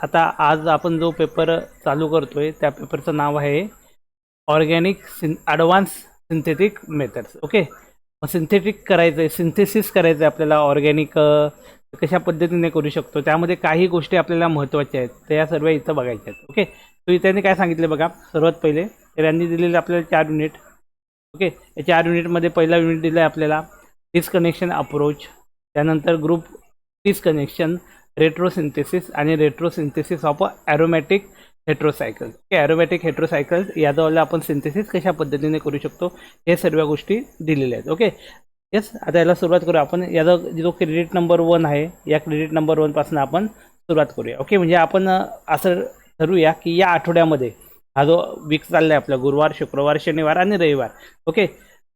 आता आज आपण जो पेपर चालू करतोय त्या पेपरचं नाव आहे organic advance synthetic methods. Okay, मग सिंथेटिक करायचं आहे, सिंथेसिस करायचं आहे आपल्याला. ऑर्गॅनिक कशा पद्धतीने करू शकतो, त्यामध्ये काही गोष्टी आपल्याला महत्त्वाच्या आहेत, त्या सर्व इथं बघायच्या आहेत. ओके, तो इथे काय सांगितलं बघा. सर्वात पहिले तर यांनी दिलेले आपल्याला 4 युनिट. ओके, या 4 युनिटमध्ये पहिला युनिट दिला आहे आपल्याला डिस्कनेक्शन अप्रोच, त्यानंतर ग्रुप डिस्कनेक्शन, रेट्रोसिंथेसिस आणि retrosynthesis of aromatic heterocycle. Okay, aromatic heterocycles याद्वारे आपण सिंथेसिस कशा पद्धतीने करू शकतो हे सर्व गोष्टी दिलेल्या आहेत. ओके, येस, आता याला सुरुवात करूया आपण. याचा जो क्रेडिट नंबर 1 आहे, या क्रेडिट नंबर 1 पासून आपण सुरुवात करूया. ओके, म्हणजे आपण असं ठरवूया की या आठवड्यामध्ये हा जो वीक चालला आहे आपला, गुरुवार, शुक्रवार, शनिवार आणि रविवार. ओके,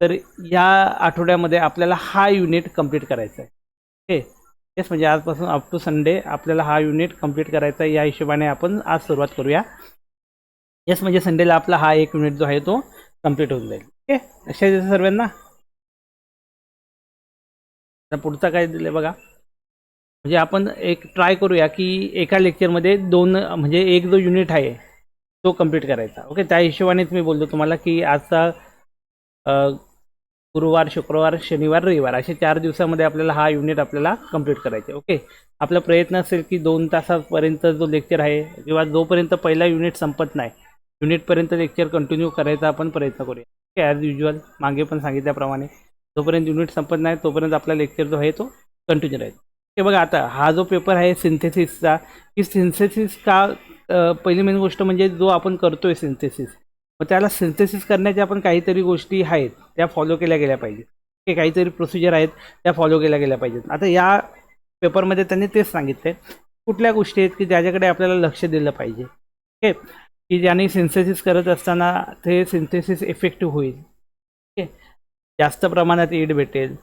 तर या आठवड्यामध्ये आपल्याला हा युनिट कंप्लीट करायचा आहे. ओके, येस, म्हणजे आजपासून अप टू संडे आपल्याला हा युनिट कंप्लीट करायचा आहे. या हिशोबाने आपण आज सुरुवात करूया. येस, म्हणजे संडेला आपला हा एक युनिट जो आहे तो कंप्लीट होऊन जाईल. ओके, लक्षात सर्वांना. पुढचा काय दिलं बघा, म्हणजे आपण एक ट्राय करूया की एका लेक्चरमध्ये 2 म्हणजे एक जो युनिट आहे तो कंप्लीट करायचा. ओके, त्या हिशोबानेच मी बोलतो तुम्हाला की आजचा गुरुवार, शुक्रवार, शनिवार, रविवार असे 4 दिवसामध्ये आपल्याला हा युनिट आपल्याला कंप्लीट करायचा आहे. ओके, आपला प्रयत्न असेल की 2 तासापर्यंत जो लेक्चर आहे किंवा जोपर्यंत पहिला युनिट संपत नाही युनिटपर्यंत लेक्चर कंटिन्यू करायचा आपण प्रयत्न करूया. ओके, ॲज युजल मागे पण सांगितल्याप्रमाणे जोपर्यंत युनिट संपत नाही तोपर्यंत आपला लेक्चर जो आहे तो कंटिन्यू राहील. ओके, बघा आता हा जो पेपर आहे सिंथेसिसचा, की सिंथेसिस का पहिली मेन गोष्ट म्हणजे जो आपण करतोय सिंथेसिस, मग त्याला सिंथेसिस करण्याच्या आपण काहीतरी गोष्टी आहेत त्या फॉलो केल्या गेल्या पाहिजेत. ओके, काहीतरी प्रोसिजर आहेत त्या फॉलो केल्या गेल्या पाहिजेत. आता या पेपरमध्ये त्यांनी तेच सांगितलं आहे कुठल्या गोष्टी आहेत की ज्याच्याकडे आपल्याला लक्ष दिलं पाहिजे. ओके, की ज्याने सिंथेसिस करत असताना ते सिंथेसिस इफेक्टिव्ह होईल. ओके, जास्त प्रमाणात ईड भेटेल,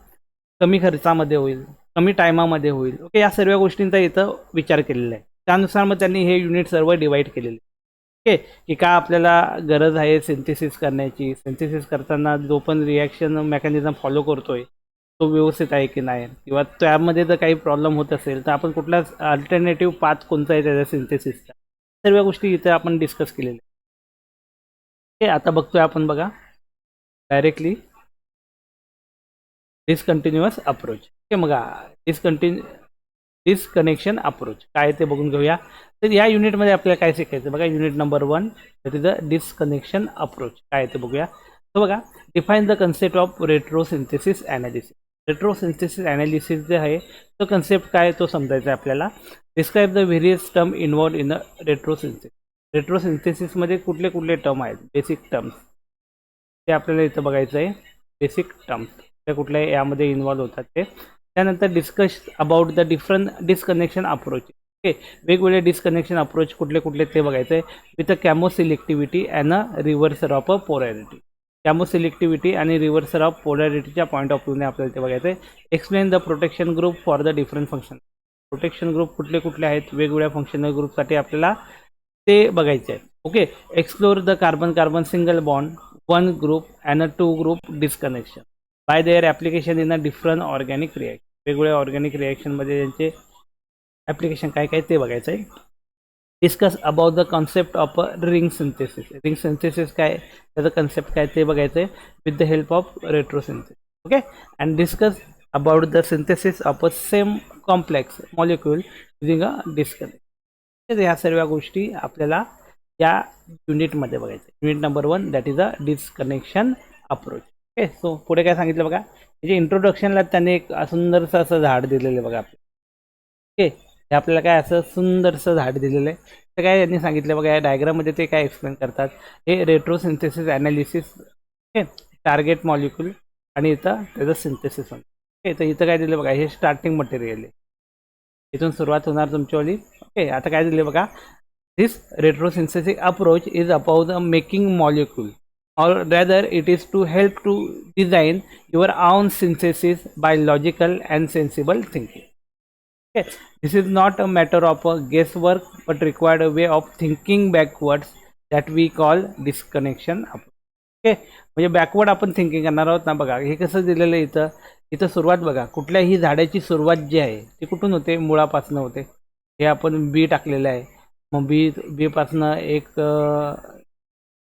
कमी खर्चामध्ये होईल, कमी टायमामध्ये होईल. ओके, या सर्व गोष्टींचा इथं विचार केलेला आहे. त्यानुसार मग त्यांनी हे युनिट सर्व डिवाईड केलेले. ओके, की का आपल्याला गरज आहे सिंथेसिस करण्याची, सिंथेसिस करताना जो पण रिॲक्शन मेकॅनिझम फॉलो करतोय तो व्यवस्थित आहे की नाही, किंवा त्यामध्ये जर काही प्रॉब्लेम होत असेल तर आपण कुठला अल्टरनेटिव्ह पाथ कोणता आहे त्याच्या सिंथेसिसचा, सर्व गोष्टी इथे आपण डिस्कस केलेल्या. ओके, आता बघतोय आपण बघा डायरेक्टली डिसकंटिन्युअस अप्रोच. ओके, मग डिस्कनेक्शन अप्रोच काय ते बघून घेऊया. तर या युनिटमध्ये आपल्याला काय शिकायचं बघा. Unit number 1 that is a disconnection approach. काय ते बघूया. तर बघा, define the concept of retrosynthesis analysis. Retrosynthesis analysis जे आहे तो कन्सेप्ट काय तो समजायचा आहे आपल्याला. Describe the various term involve in a retrosynthesis. रेट्रोसिंथेसिसमध्ये कुठले कुठले टर्म आहेत, बेसिक टर्म्स, ते आपल्याला इथं बघायचं आहे. बेसिक टर्म्स त्या कुठल्या यामध्ये इन्व्हॉल्व होतात ते. त्यानंतर discuss about the different disconnection approach. Okay, वेगवेगळे डिस्कनेक्शन अप्रोच कुठले कुठले ते बघायचं आहे. With a chemoselectivity and a reversal of a polarity. Chemoselectivity आणि रिव्हर्सर ऑफ पोलॅरिटीच्या पॉईंट ऑफ व्ह्यूने आपल्याला ते बघायचं आहे. Explain the protection group for the different function. Protection group कुठले कुठले आहेत वेगवेगळ्या फंक्शनल ग्रुपसाठी आपल्याला ते बघायचे आहे. Okay, explore the carbon carbon single bond, 1 group and a 2 group disconnection by their application in a different organic reaction. वेगवेगळ्या organic रिॲक्शनमध्ये त्यांचे ॲप्लिकेशन काय काय ते बघायचं आहे. Discuss about the concept of a ring synthesis. Ring synthesis काय, त्याचं concept काय ते बघायचं आहे with the help of retrosynthesis. Okay, and discuss about the synthesis of a same complex molecule using a disconnect. ह्या सर्व गोष्टी आपल्याला या युनिटमध्ये बघायचं. Unit number 1 that is a disconnection approach. Okay, so पुढे काय सांगितलं बघा. म्हणजे इंट्रोडक्शनला त्यांनी एक सुंदरसं असं झाड दिलेलं आहे बघा आपलं. ओके, हे आपल्याला काय असं सुंदरसं झाड दिलेलं आहे. तर काय यांनी सांगितलं बघा, या डायग्राममध्ये ते काय एक्सप्लेन करतात. हे retrosynthesis analysis. Okay, target molecule आणि इथं त्याचं सिंथेसिस. ओके, तर इथं काय दिलं बघा, हे स्टार्टिंग मटेरियल आहे, इथून सुरुवात होणार तुमच्यावाली. ओके, आता काय दिले बघा. This retrosynthesis approach is about the making molecule or rather it is to help to design your own synthesis by logical and sensible thinking. Okay, this is not a matter of guesswork but required a way of thinking backwards that we call disconnection. Okay, म्हणजे backward आपण thinking करणार आहोत ना. बघा हे कसं दिलेलं आहे इथं. इथं सुरुवात बघा, कुठल्याही झाडाची सुरुवात जी आहे ती कुठून होते, मुळापासून होते. हे आपण बी टाकलेलं आहे. मग बी पासनं एक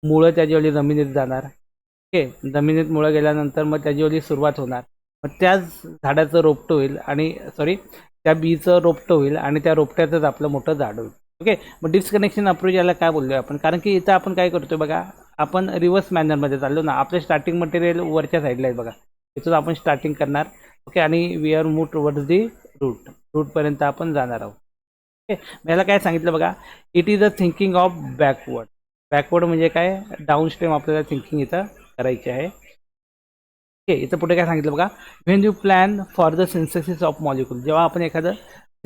मुळं त्याच्यावली जमिनीत जाणार. ओके, जमिनीत मुळं गेल्यानंतर मग त्याच्यावली सुरुवात होणार. मग त्याच झाडाचं रोपटं होईल आणि सॉरी त्या बीचं रोपटं होईल आणि त्या रोपट्याचंच आपलं मोठं झाड होईल. ओके, मग डिस्कनेक्शन अप्रोच याला काय बोललो आपण, कारण की इथं आपण काय करतोय बघा, आपण रिव्हर्स मॅनरमध्ये चाललो ना. आपले स्टार्टिंग मटेरियल वरच्या साईडला आहे बघा, इथून आपण स्टार्टिंग करणार. ओके, आणि we are move towards the रूटपर्यंत आपण जाणार आहोत. ओके, याला काय सांगितलं बघा, it is a thinking of backward. Backward म्हणजे काय, डाऊन स्ट्रीम आपल्याला थिंकिंग इथं करायची आहे. ओके, इथं पुढे काय सांगितलं बघा, when you plan for the synthesis of molecule. जेव्हा आपण एखादं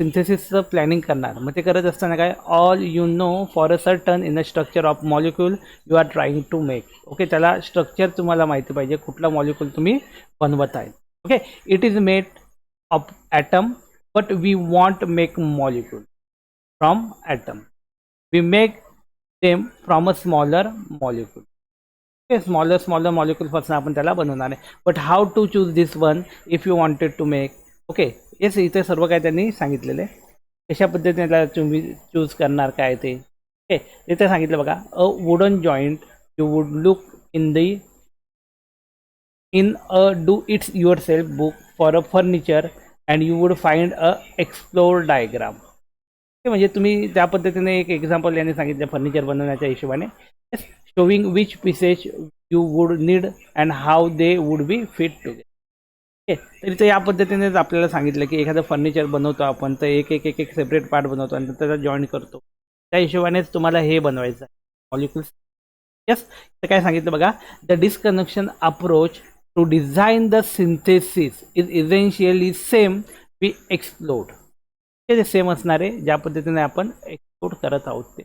सिंथेसिसचं प्लॅनिंग करणार, मग ते करत असताना काय, all you know for a certain in a structure of molecule you are trying to make. Okay, त्याला स्ट्रक्चर तुम्हाला माहिती पाहिजे, कुठला मॉलिक्यूल तुम्ही बनवत आहे. Okay, it is made of atom but we want make molecule from atom. We make them from a smaller molecule. Okay, smaller मॉलिक्यूलपासून आपण त्याला बनवणार आहे. But how to choose this one if you wanted to make. Okay, yes, इथे सर्व काय त्यांनी सांगितलेलं आहे, कशा पद्धतीने त्याला तुम्ही चूज करणार काय ते. ओके, इथे सांगितलं बघा, a wooden joint you would look in a do it's your self book for a furniture and you would find a explore diagram. म्हणजे तुम्ही त्या पद्धतीने एक एक्झाम्पल यांनी सांगितलं फर्निचर बनवण्याच्या हिशोबाने, showing which pieces you would need and how they would be fit together. Okay, तर इथं या पद्धतीनेच आपल्याला सांगितलं की एखादं फर्निचर बनवतो आपण, तर एक एक एक एक सेपरेट पार्ट बनवतो आणि त्याचा जॉईन करतो. त्या हिशोबानेच तुम्हाला हे बनवायचं आहे मॉलिक्युल्स. यस, तर काय सांगितलं बघा, the disconnection approach to design the synthesis is essentially same we explored. ते सेम असणार आहे ज्या पद्धतीने आपण एक्सप्लोर करत आहोत ते.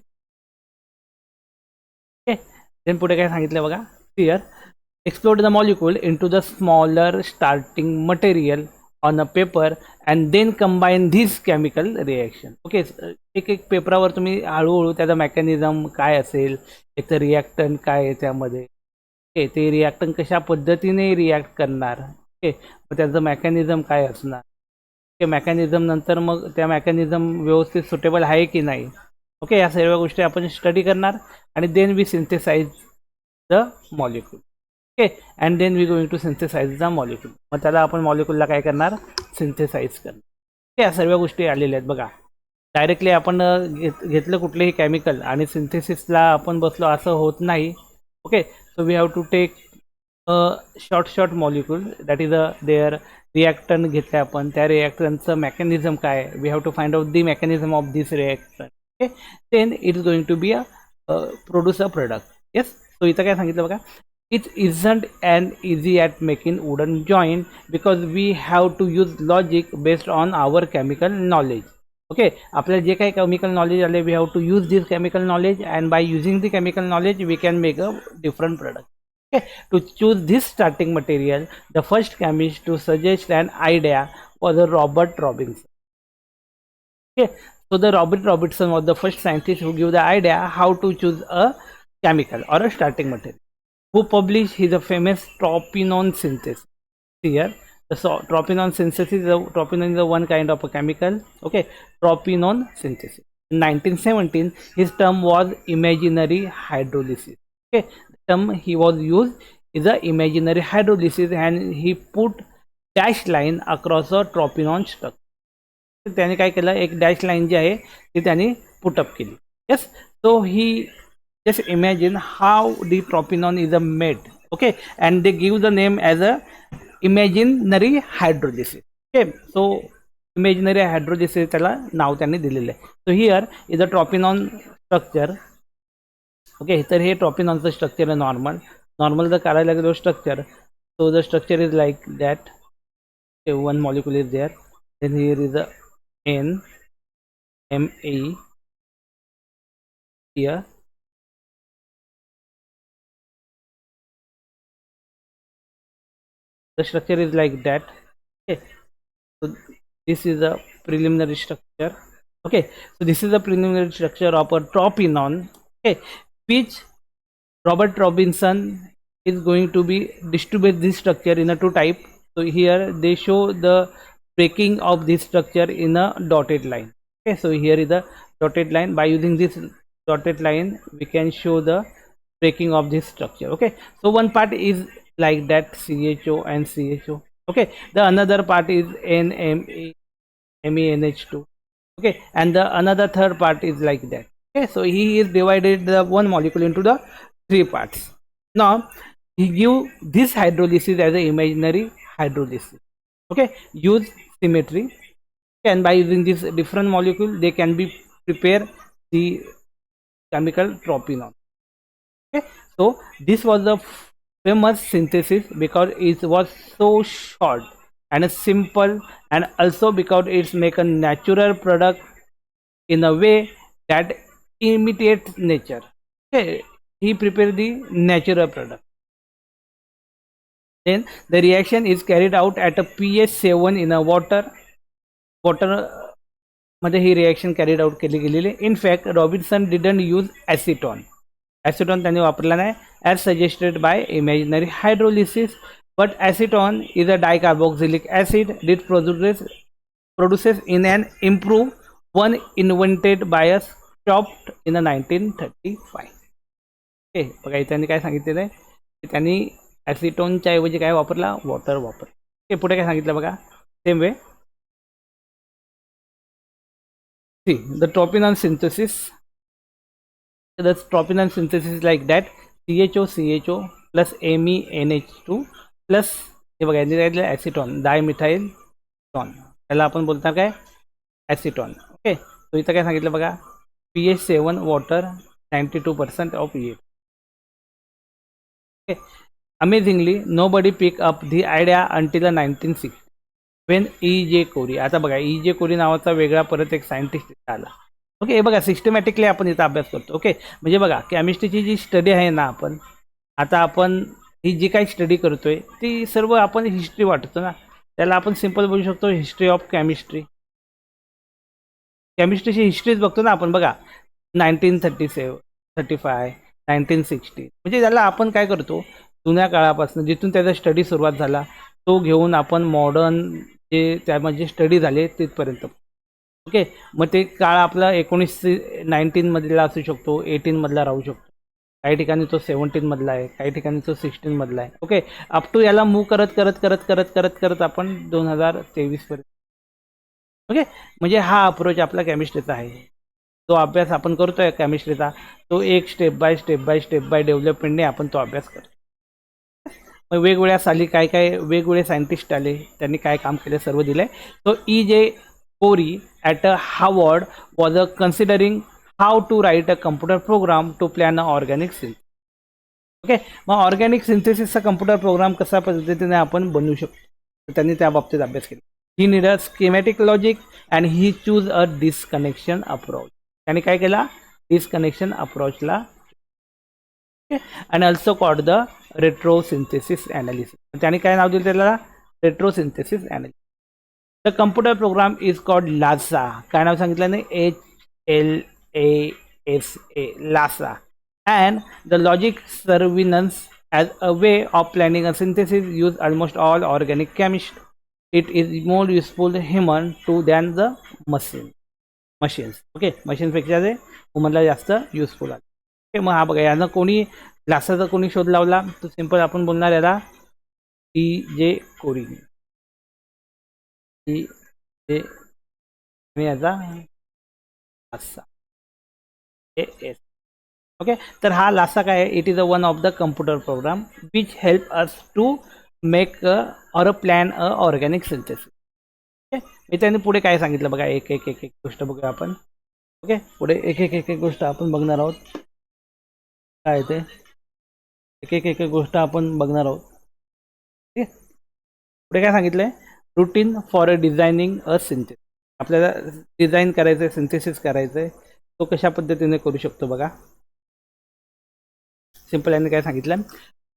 ओके, देन पुढे काय सांगितलं बघा, clear, explode the molecule into the smaller starting material on a paper and then combine this chemical reaction. Okay, एक एक पेपरावर तुम्ही हळूहळू त्याचा मेकॅनिझम काय असेल, एक तर रिॲक्टंट काय आहे त्यामध्ये, ओके, ते रिॲक्टंट कशा पद्धतीने रिॲक्ट करणार, ओके, मग त्याचं मेकॅनिझम काय असणार, ओके, मेकॅनिझम नंतर मग त्या मेकॅनिझम व्यवस्थित सुटेबल आहे की नाही. ओके, या सर्व गोष्टी आपण स्टडी करणार आणि then we synthesize the molecule. Okay, and then we going to synthesize the molecule. मग त्याला आपण मॉलिक्यूलला काय करणार, सिंथेसाइज करणार. या सर्व गोष्टी आलेल्या आहेत बघा. डायरेक्टली आपण घेतलं कुठलेही केमिकल आणि सिंथेसिसला आपण बसलो असं होत नाही. Okay, so we have to take short molecule that is a there reactant घेतलं आपण, त्या रिॲक्टंटचं मेकॅनिझम काय, we have to find out the mechanism of this reactant. Okay, then it is going to be a produce a product. Yes, so इथं काय सांगितलं बघा, it isn't an easy at making wooden joint because we have to use logic based on our chemical knowledge. Okay, आपल्याला जे काही chemical knowledge आले, we have to use this chemical knowledge and by using the chemical knowledge we can make a different product. Okay, to choose this starting material, the first chemist to suggest an idea was a Robert Robinson. Okay, so the Robert Robinson was the first scientist who gave the idea how to choose a chemical or a starting material, who published his famous tropinone synthesis. Here, the tropinone synthesis, tropinone is one kind of a chemical. Okay, tropinone synthesis. In 1917, his term was imaginary hydrolysis. Okay, the term he was used is a imaginary hydrolysis, and he put dash line across a tropinone structure. त्याने काय केलं, एक dash line जी आहे ती त्यांनी put up केली. Yes, so he just imagine how the tropinone is made. Okay, and they give the name as a imaginary hydrolysis. Okay, so imaginary hydrolysis त्याला नाव त्यांनी दिलेलं आहे. So here is a tropinone structure. Okay, तर हे tropinoneचं structure आहे normal जर काढायला गेलो structure, so the structure is like that. Okay, one molecule is there, then here is a N M A here. The structure is like that. Okay, so this is a preliminary structure. Okay, so this is a preliminary structure of a tropinone. Okay, which Robert Robinson is going to be distribute this structure in a two type. So here they show the breaking of this structure in a dotted line. Okay, so here is the dotted line. By using this dotted line we can show the breaking of this structure. Okay, so one part is like that, CHO and CHO. Okay, the another part is NMe MENH2. Okay, and the another third part is like that. Okay, so he is divided the one molecule into the three parts. Now he give this hydrolysis as a imaginary hydrolysis. Okay, use symmetry, and by using this different molecule they can be prepare the chemical tropinol. Okay, so this was the famous synthesis because it was so short and simple, and also because it's make a natural product in a way that imitates nature. Okay, he prepared the natural product. Then the reaction is carried out at a pH 7 in a water मध्ये ही reaction carried out केली गेलेली. In fact Robinson didn't use acetone त्यांनी वापरला नाही as suggested by imaginary hydrolysis. But acetone is a dicarboxylic acid did produces in an improved one invented by a Chopt in the 1935. Okay, बघा त्यांनी काय सांगितलेलं आहे की त्यांनी ॲसिटोनच्या ऐवजी काय वापरला, वॉटर वापर. ओके, पुढे काय सांगितलं बघा, same way the tropinol synthesis. The tropinol synthesis is like that, CHO plus MENH2 plus हे बघा यांनी काय दिलं, ॲसिटॉन डायमिथाइल टॉन, त्याला आपण बोलणार काय, ॲसिटॉन. ओके, तो इथं काय सांगितलं बघा, pH 7 water 92% of pH. Okay, amazingly nobody pick up the idea until 1960 when E.J. Corey. आता बघा E.J. कोरी नावाचा वेगळा परत एक सायंटिस्ट आला. ओके, हे बघा सिस्टमॅटिकली आपण इथं अभ्यास करतो. ओके, म्हणजे बघा केमिस्ट्रीची जी स्टडी आहे ना, आपण ही जी काही स्टडी करतोय ती सर्व आपण हिस्ट्री वाटतो ना, त्याला आपण सिंपल बोलू शकतो हिस्ट्री ऑफ केमिस्ट्री. केमिस्ट्रीची हिस्ट्रीच बघतो ना आपण. बघा 1937 1960 म्हणजे त्याला आपण काय करतो, जुन्या काळापासून जिथून त्याचा स्टडी सुरुवात झाला तो घेऊन आपण मॉडर्न जे त्यामध्ये स्टडी झाले तिथपर्यंत. ओके, मग ते काळ आपला 1919 असू शकतो, 18 राहू शकतो, काही ठिकाणी तो 17 आहे, काही ठिकाणी तो 16 आहे. ओके, अप टू याला मूव करत करत करत करत करत करत आपण 2023 पर्यंत. ओके, म्हणजे हा अप्रोच आपला केमिस्ट्रीचा आहे. जो अभ्यास आपण करतोय केमिस्ट्रीचा, तो एक स्टेप बाय डेव्हलपमेंटने आपण तो अभ्यास करतो. मग वेगवेगळ्या साली काय काय वेगवेगळे सायंटिस्ट आले, त्यांनी काय काम केले सर्व दिलंय. So E.J. Corey at Harvard was considering how to write a computer program to plan a organic synthesis. Okay, मग ऑर्गॅनिक सिंथेसिसचा कम्प्युटर प्रोग्राम कशा पद्धतीने आपण बनवू शकतो, त्यांनी त्या बाबतीत अभ्यास केला. He need a schematic logic and he choose a disconnection approach. त्यांनी काय केला, डिस्कनेक्शन अप्रोचला, and also called the retrosynthesis analysis. त्याने काय नाव दिलं त्याला, retrosynthesis analysis. The computer program is called LASA. काय नाव सांगितलं नाही, HLASA, LASA, and the logic surveillance as a way of planning a synthesis use almost all organic chemistry. It is more useful human to than the machines. Okay, machine पेक्षा ते ह्युमनला जास्त useful आहे. Okay, मग हा बघा यानं कोणी लासाचा कोणी शोध लावला, तर सिंपल आपण बोलणार याला E.J. कोरी. E.J. याचा लासा AS. ओके, तर हा लासा काय आहे, it is a one of the computer program which help us to make or plan a organic synthesis. Okay, मी त्याने पुढे काय सांगितलं बघा, एक एक एक एक गोष्ट बघूया आपण. ओके, पुढे एक एक एक एक गोष्ट आपण बघणार आहोत. काय ते एक एक एक गोष्ट आपण बघणार आहोत. ठीक आहे, पुढे काय सांगितलंय, routine for designing a synthesis. आपल्याला डिझाईन करायचं आहे, सिंथेसिस करायचं आहे, तो कशा पद्धतीने करू शकतो बघा. सिंपल यांनी काय सांगितलं,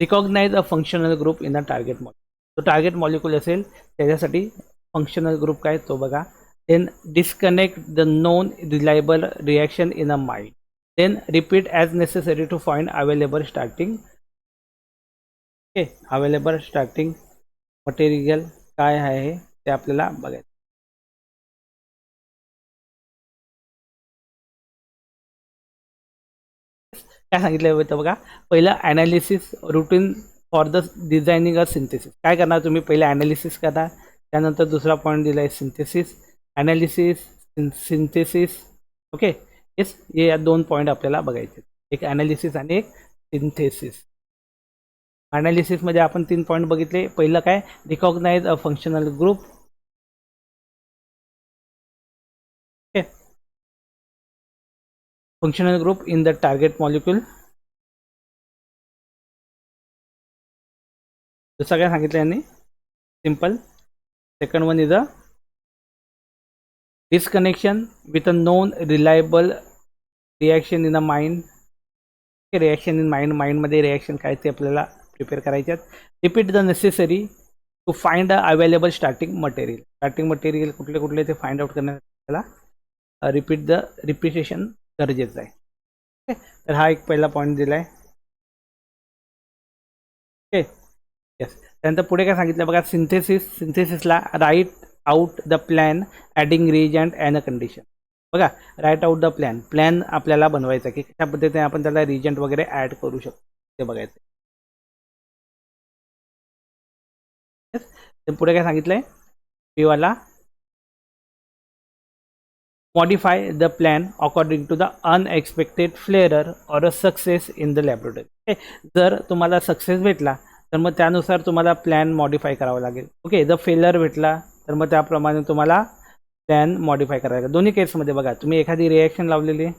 recognize a functional group in a target molecule. तो टार्गेट मॉलिक्युल असेल त्याच्यासाठी फंक्शनल ग्रुप काय तो बघा. Then disconnect the known reliable reaction in a mind. Then repeat as necessary to find available starting. Okay, available starting material काय आहे ते आपल्याला बघायचं. काय सांगितलं होतं बघा, पहिलं analysis routine for the designing a synthesis. काय करणार तुम्ही, पहिलं ॲनालिसिस करा, त्यानंतर दुसरा पॉईंट दिला आहे synthesis, analysis, synthesis. Okay, yes, हे या 2 पॉईंट आपल्याला बघायचे, एक ॲनालिसिस आणि एक सिंथेसिस. ॲनालिसिसमध्ये आपण 3 पॉईंट बघितले. पहिलं काय, recognize a functional group. Okay, functional group in the target molecule. दुसरं काय सांगितलं यांनी, simple. Second one is a disconnection with a known reliable reaction in the mind. Reaction in mind, माइंडमध्ये रिॲक्शन काय ते आपल्याला प्रिपेअर करायचे आहेत. Repeat the necessary to find a available starting material. Starting material कुठले कुठले ते फाइंड आउट करण्यासाठी आपल्याला रिपिटेशन गरजेचं आहे. ओके, तर हा एक पहिला पॉईंट दिला आहे. Okay, yes. त्यानंतर पुढे काय सांगितलं बघा, सिंथेसिसला write out the plan adding reagent and a condition. बघा, राईट आउट द प्लॅन आपल्याला बनवायचा की कशा पद्धतीने आपण त्याला रिएजंट वगैरे ॲड करू शकतो ते बघायचं. तर पुढे काय सांगितलंय, पीवाला modify the plan according to the unexpected failure or a success in the laboratory. जर तुम्हाला सक्सेस भेटला तर मग त्यानुसार तुम्हाला प्लॅन मॉडिफाय करावा लागेल. ओके, जर फेलर भेटला तर मग त्याप्रमाणे तुम्हाला प्लॅन मॉडिफाय करायला लागेल. दोन्ही केसमध्ये बघा, तुम्ही एखादी रिॲक्शन लावलेली आहे,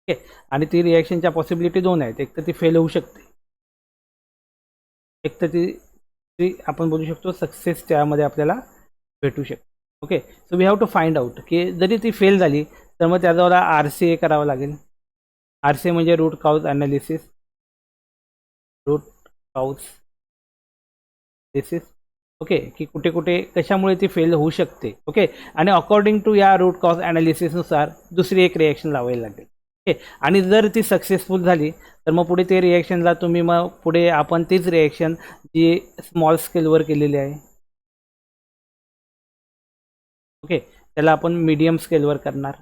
ओके, आणि ती रिॲक्शनच्या पॉसिबिलिटी 2 आहेत. एक तर ती फेल होऊ शकते, एक तर ती आपण बोलू शकतो सक्सेस त्यामध्ये आपल्याला भेटू शकते. Okay, so we have to find out की जरी ती फेल झाली तर मग त्याद्वारा RCA करावं लागेल. RCA म्हणजे root cause analysis, root cause analysis. Okay, की कुठे कुठे कशामुळे ती फेल होऊ शकते. ओके, आणि अकॉर्डिंग टू या रूट कॉज ॲनालिसिसनुसार दुसरी एक रिॲक्शन लावायला लागेल. ओके, आणि जर ती सक्सेसफुल झाली तर मग पुढे ते रिॲक्शनला तुम्ही मग पुढे आपण तीच रिॲक्शन जी स्मॉल स्केलवर केलेली आहे, ओके, त्याला आपण मीडियम स्केलवर करणार.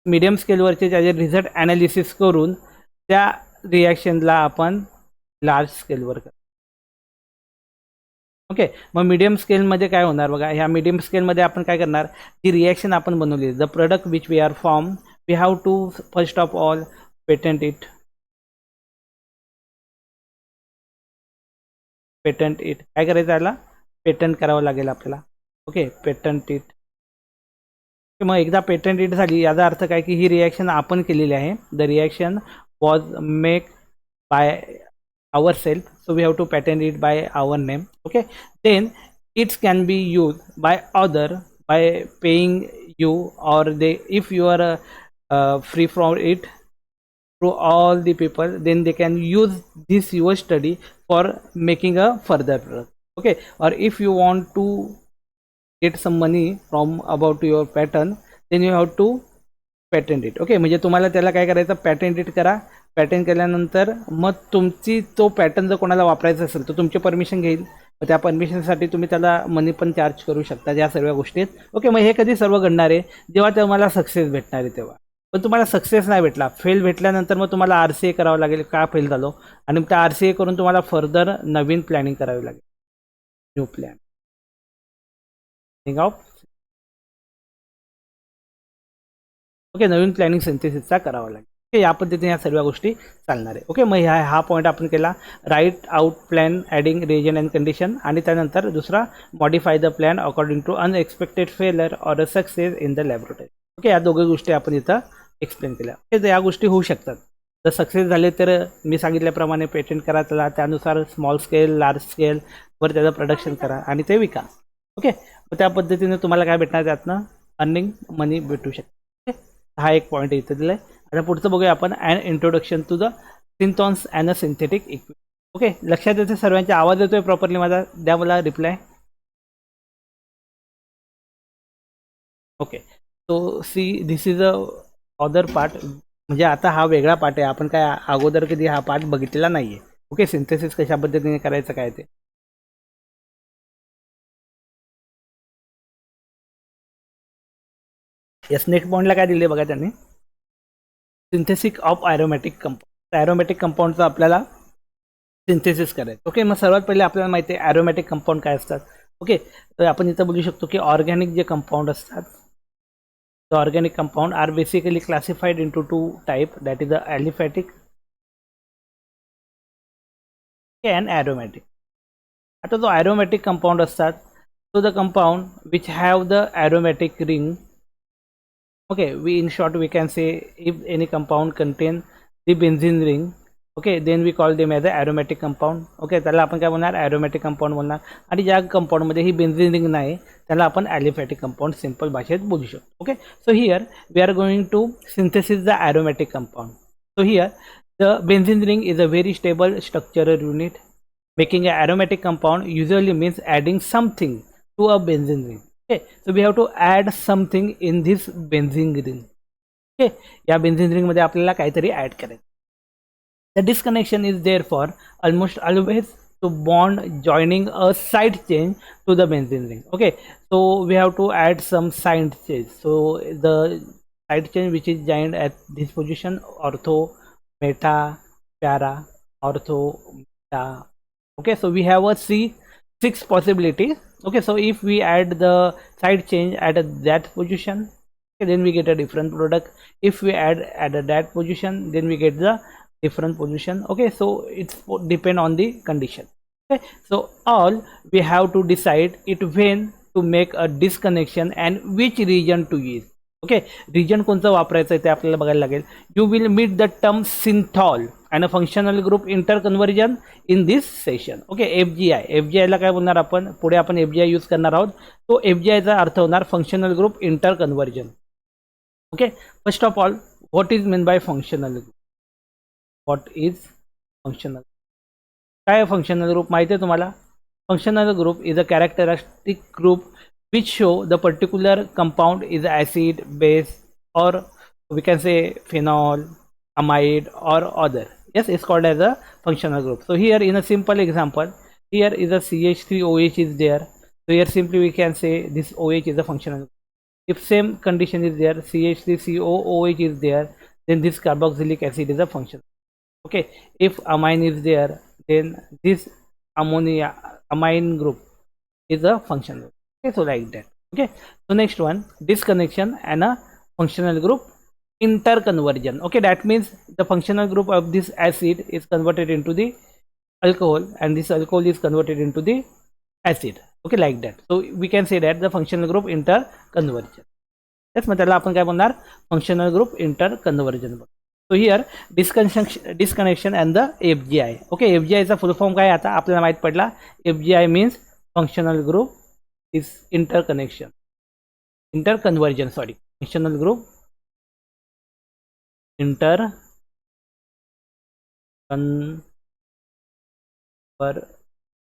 मीडियम स्केलवरचे त्याचे रिझल्ट ॲनालिसिस करून त्या रिॲक्शनला आपण लार्ज स्केलवर करणार. ओके, मग मीडियम स्केलमध्ये काय होणार बघा, ह्या मीडियम स्केलमध्ये आपण काय करणार, जी रिॲक्शन आपण बनवली, the product which we are form, we have to first of all patent it. काय करायचं, याला पेटंट करावं लागेल आपल्याला. Okay, patent it. मग एकदा पेटंट इट झाली याचा अर्थ काय की ही रिॲक्शन आपण केलेली आहे. The reaction was make by ourself, so we have to patent it by our name. Okay, then it's can be use by other by paying you or they if you are free from it to all the people, then they can use this your study for making a further product. Okay, or if you want to get some money from about your pattern, then you have to patent it. Okay, म्हणजे तुम्हाला त्याला काय करायचं, पॅटेंट it करा. पॅटेंट केल्यानंतर मग तुमची तो पॅटर्न जर कोणाला वापरायचा असेल तर तुमची परमिशन घेईल. मग त्या परमिशनसाठी तुम्ही त्याला मनी पण चार्ज करू शकता, या सर्व गोष्टी आहेत. ओके, मग हे कधी सर्व घडणार आहे, जेव्हा तुम्हाला सक्सेस भेटणार आहे तेव्हा. पण तुम्हाला सक्सेस नाही भेटला, फेल भेटल्यानंतर मग तुम्हाला RCA करावं लागेल, का फेल झालो, आणि त्या RCA करून तुम्हाला फर्दर नवीन प्लॅनिंग करावी लागेल, न्यू प्लॅनिंग ऑफ. ओके, नवीन प्लॅनिंग सिंथेसिसचा करावा लागेल. ओके, या पद्धतीने या सर्व गोष्टी चालणार आहे. ओके, मग हा पॉईंट आपण केला, write out plan adding reagent and condition, आणि त्यानंतर दुसरा modify the plan according to unexpected failure or a success in the laboratory. Okay, या दोघी गोष्टी आपण इथं एक्सप्लेन केल्या. ओके, तर या गोष्टी होऊ शकतात. जर सक्सेस झाले तर मी सांगितल्याप्रमाणे पेटेंट करा त्याला, त्यानुसार स्मॉल स्केल लार्ज स्केलवर त्याचं प्रोडक्शन करा आणि ते विका. ओके, मग त्या पद्धतीने तुम्हाला काय भेटणार, त्यातनं अर्निंग मनी भेटू शकते. ओके, हा एक पॉईंट इथं दिला आहे. आता पुढचं बघूया आपण, and introduction to the synthons and a synthetic equipment. Okay, लक्षात येते सर्वांच्या, आवाज येतोय प्रॉपरली माझा, द्या मला reply. Okay, so see this is a other part, म्हणजे आता हा वेगळा पार्ट आहे, आपण काय अगोदर कधी हा पार्ट बघितलेला नाही आहे. ओके, सिंथेसिस कशा पद्धतीने करायचं काय ते. यस, नेक्स्ट पॉईंटला काय दिले बघा त्यांनी, synthesis of aromatic compound. Aromatic कंपाऊंडचं आपल्याला सिंथेसिस करायचं. ओके, मग सर्वात पहिले आपल्याला माहिती आहे ॲरोमॅटिक कंपाऊंड काय असतात. ओके, तर आपण इथं बोलू शकतो की ऑर्गॅनिक जे कंपाऊंड असतात, the organic compound are basically classified into two type, that is the aliphatic and aromatic. आता जो aromatic compound असतात, so the compound which have the aromatic ring, okay, we in short we can say if any compound contain the benzene ring, okay, then we call them as a aromatic compound. okay, त्याला आपण काय बोलणार, aromatic compound बोलणार. आणि ज्या compound मध्ये ही benzene ring नाही त्याला आपण aliphatic compound सिंपल भाषेत बोलू शकतो. Okay, so here we are going to synthesize the aromatic compound. So here the benzene ring is a very stable structural unit. Making an aromatic compound usually means adding something to a benzene ring. Okay, so we have to add something in this benzene ring. Okay, या benzene ring मध्ये आपल्याला काहीतरी add करायचं. The disconnection is therefore almost always to bond joining a side chain to the benzene ring. Okay, so we have to add some side chain. So the side chain which is joined at this position, ortho, meta, para, ortho, meta. Okay, so we have a six possibilities. Okay, so if we add the side chain at that position, okay, then we get a different product. If we add at that position, then we get the different position. Okay, so it's depend on the condition. Okay, so all we have to decide it when to make a disconnection and which region to use. Okay, region कोणतं वापरायचं आहे ते आपल्याला बघायला लागेल. You will meet the term synthon and a functional group interconversion in this session. Okay, FGI ला काय बोलणार आपण, पुढे आपण एफजीआय यूज करणार आहोत. तो एफजीआयचा अर्थ होणार functional group inter conversion. Okay, first of all what is mean by functional group. What is functional, काय फंक्शनल ग्रुप माहिती आहे तुम्हाला. Functional group is a characteristic group which show the particular compound is acid, base, or we can say phenol, amide, or other. Yes, it's called as a functional group. So here in a simple example, here is a CH3OH is there. So here simply we can say this OH is a functional group. If same condition is there, CH3COOH is there, then this carboxylic acid is a functional. Okay, if amine is there, then this ammonia amine group is a functional group. Okay, so like that. Okay, so next one, disconnection and a functional group interconversion. Okay, that means the functional group of this acid is converted into the alcohol and this alcohol is converted into the acid. Okay, like that. So we can say that the functional group interconversion. Yes, मग त्याला आपण काय बोलणार, functional group interconversion. So here disconnection and the FGI. Okay, FGI चा फुल form काय आता आपल्याला माहित पडला. FGI means functional group is interconversion, sorry, functional group interconversion.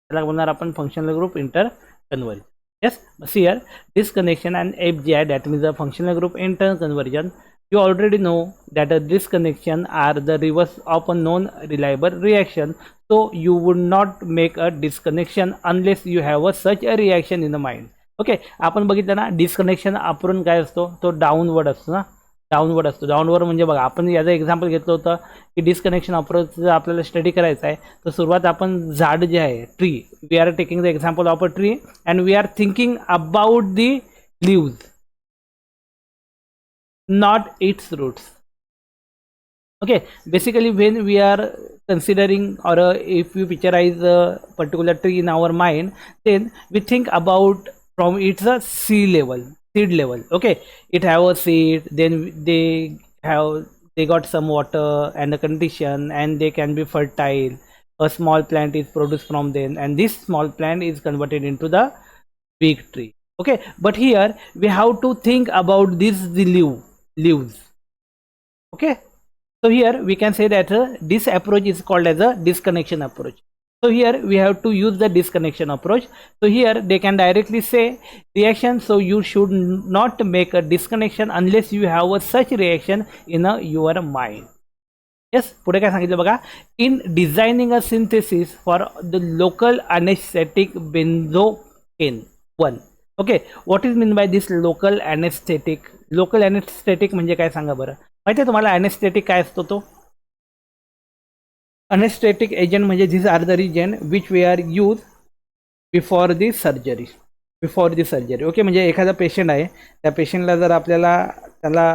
त्याला बोलणार आपण functional group interconversion. Yes, see here disconnection and FGI, that means the functional group interconversion. You already know that a disconnection are the reverse of a non-reliable reaction. So you would not make a disconnection unless you have a such a reaction in the mind. Okay, आपण बघितलं ना disconnection आपण काय असतो, तो downward असतो ना, downward असतो. डाऊनवर्ड म्हणजे बघा आपण याचं एक्झाम्पल घेतलं होतं की डिस्कनेक्शन अप्रोच जर आपल्याला स्टडी करायचं आहे तर सुरुवात आपण झाड जे आहे tree, we are taking the example of a tree and we are thinking about the leaves, not its roots. Okay, basically when we are considering or if we picturize a particular tree in our mind, then we think about from its seed level. Okay, it have a seed, then they got some water and the condition and they can be fertile. A small plant is produced from them and this small plant is converted into the big tree. Okay, but here we have to think about the leaves. Okay, so here we can say that this approach is called as a disconnection approach. So here we have to use the disconnection approach. So here they can directly say reaction, so you should not make a disconnection unless you have a such reaction in your mind. Yes, पुढे काय सांगितलं बघा, in designing a synthesis for the local anesthetic benzocaine 1. Okay, what is mean by this local anesthetic local anaesthetic म्हणजे काय सांगा बरं. माहिती आहे तुम्हाला ॲनेस्थेटिक काय असतो तो. ॲनेस्थेटिक एजंट म्हणजे these are the reason which we are use before the surgery. Before the surgery okay. म्हणजे एखादा पेशंट आहे, त्या पेशंटला जर आपल्याला त्याला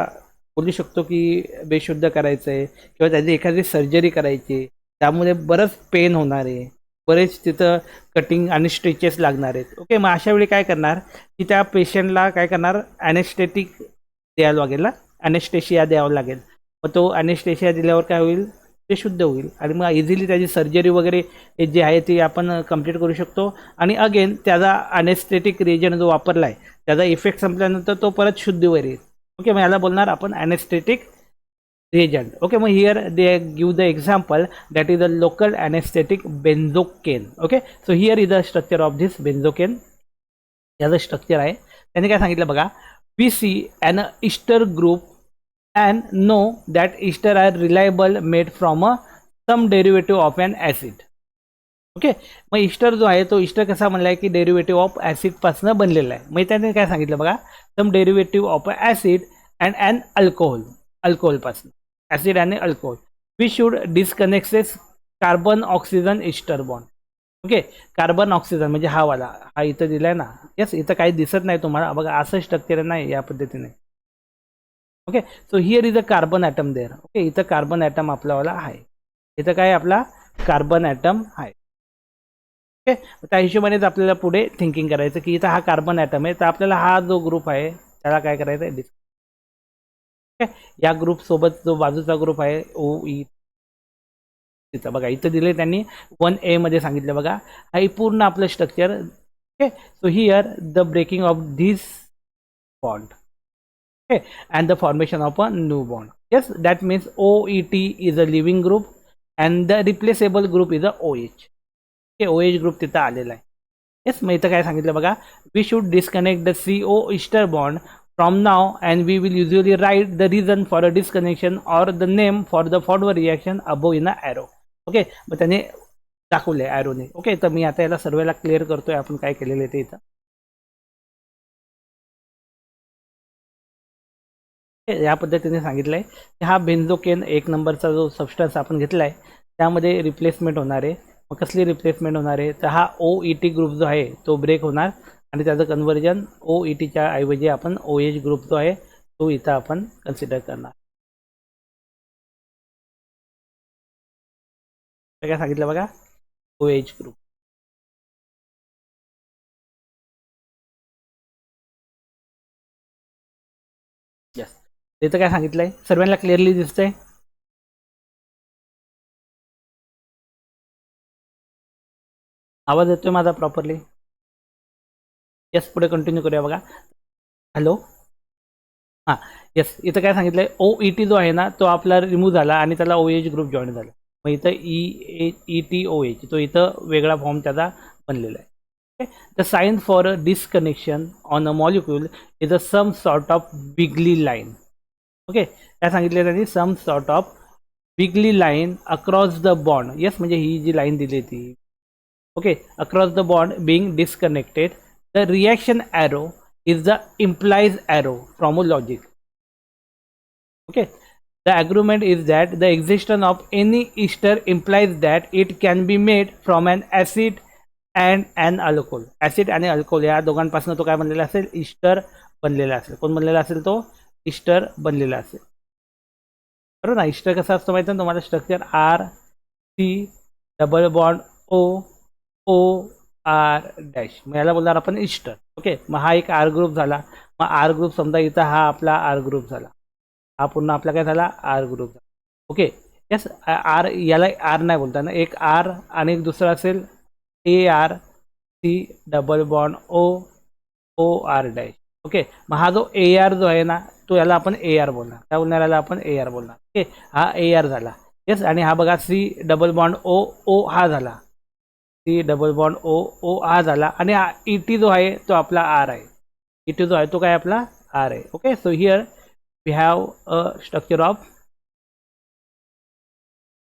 बोलू शकतो की बेशुद्ध करायचं आहे किंवा त्याची एखादी सर्जरी करायची, त्यामुळे बरंच पेन होणार आहे, बरेच तिथं कटिंग आणि स्टिचेस लागणार आहेत ओके. मग अशा वेळी काय करणार की त्या पेशंटला काय करणार, ॲनेस्थेटिक द्यायला लागेल ना, ॲनेस्थेशिया द्यावं लागेल. मग तो ॲनेस्थेशिया दिल्यावर काय होईल, ते शुद्ध होईल आणि मग इझिली त्याची सर्जरी वगैरे जे आहे ती आपण कंप्लीट करू शकतो. आणि अगेन त्याचा ॲनेस्थेटिक रिजन जो वापरला आहे त्याचा इफेक्ट संपल्यानंतर तो परत शुद्धीवर येईल ओके. मग याला बोलणार आपण ॲनेस्थेटिक reagent okay. मग here they give the example that is a local anesthetic benzocaine okay. So here is the structure of this benzocaine. याचं स्ट्रक्चर आहे, त्यांनी काय सांगितलं बघा. we see an ester group and know that ester are reliable made from a some derivative of an acid okay. मग Easter जो आहे तो इस्टर कसा म्हणला आहे की डेरिव्हेटिव्ह ऑफ ॲसिडपासून बनलेला आहे. मग त्याने काय सांगितलं बघा, some derivative of acid and and alcohol. अल्कोहोलपासून ॲसिड आणि alcohol. We should disconnects carbon oxygen ester bond okay. Carbon oxygen म्हणजे हा वाला, हा इथं दिला आहे ना. येस, इथं काही दिसत नाही तुम्हाला बघा, असं स्ट्रक्चर नाही या पद्धतीने okay. So here is a carbon atom there okay. इथं कार्बन ॲटम आपल्यावाला आहे, इथं काय आपला कार्बन ॲटम आहे ओके. त्या हिशोबानेच आपल्याला पुढे थिंकिंग करायचं की इथं हा कार्बन ॲटम आहे, तर आपल्याला हा जो ग्रुप आहे त्याला काय करायचं आहे, ओके. या ग्रुप सोबत जो बाजूचा ग्रुप आहे ओ ई, तिथं बघा इथं दिले त्यांनी 1A मध्ये सांगितलं बघा. हा पूर्ण आपलं structure okay. So here the breaking of this bond okay and the formation of a new bond. Yes, that means OET is a living group and the replaceable group is a OH. OH group तिथं आलेला आहे. Yes, मग इथं काय सांगितलं बघा, we should disconnect the CO ester bond from now and we will usually write the reason for a disconnection or the name for the forward reaction above in a arrow okay. मग त्याने दाखवले ॲरोने okay. तर मी आता याला सर्वेला clear करतोय आपण काय केलेलं आहे ते इथं. या पद्धतीने सांगितलं आहे की हा बेन्झोकेन एक नंबरचा जो सबस्टन्स आपण घेतला आहे त्यामध्ये रिप्लेसमेंट होणार आहे. मग कसली रिप्लेसमेंट होणार आहे, तर हा OET ग्रुप जो आहे तो ब्रेक होणार आणि त्याचं कन्व्हर्जन OETच्या ऐवजी आपण OH ग्रुप जो आहे तो इथं आपण कन्सिडर करणार. काय सांगितलं बघा, OH ग्रुप. यस, इथं काय सांगितलंय सर्वांना क्लिअरली दिसतंय. आवाज येतोय माझा प्रॉपरली. येस, पुढे कंटिन्यू करूया बघा. हॅलो, हां. येस, इथं काय सांगितलंय OET जो आहे ना तो आपला रिमूव्ह झाला आणि त्याला OH ग्रुप जॉईन झाला. मग इथं ETOH तो इथं वेगळा फॉर्म त्याचा बनलेला आहे. Okay. The sign for a disconnection on a molecule is a some sort of wiggly line okay. काय सांगितलं त्यांनी, some sort of wiggly line across the bond. Yes, म्हणजे ही जी लाईन दिली ती okay. Across the bond being disconnected, the reaction arrow is the implies arrow from a logic. Okay, the agreement is that the existence of any ester implies that it can be made from an acid and an alcohol. Acid आणि alcohol या दोघांपासून तो काय बनलेला असेल, Easter बनलेला असेल. कोण बनलेला असेल, तो इस्टर बनलेला असेल. बरोबर ना. इस्टर कसा असतो माहिती आहे तुम्हाला, structure RC double bond OR dash. मग याला बोलणार आपण इस्टर ओके. मग हा एक R ग्रुप झाला. मग R ग्रुप समजा इथं हा आपला R ग्रुप झाला, हा पुन्हा आपला काय झाला R ग्रुप झाला ओके. यस, R याला R नाही बोलता ना, एक R आणि एक दुसरा असेल ARC double bond OR dash okay. मग हा जो AR जो आहे ना तो याला आपण AR बोलणार. काय बोलणार, याला आपण AR बोलणार ओके. हा AR झाला. येस, आणि हा बघा C डबल बॉन्ड O हा झाला. C डबल बॉन्ड O हा झाला. आणि हा ET जो आहे तो आपला R आहे. ET जो आहे तो काय आपला R आहे okay. So here we have a structure of,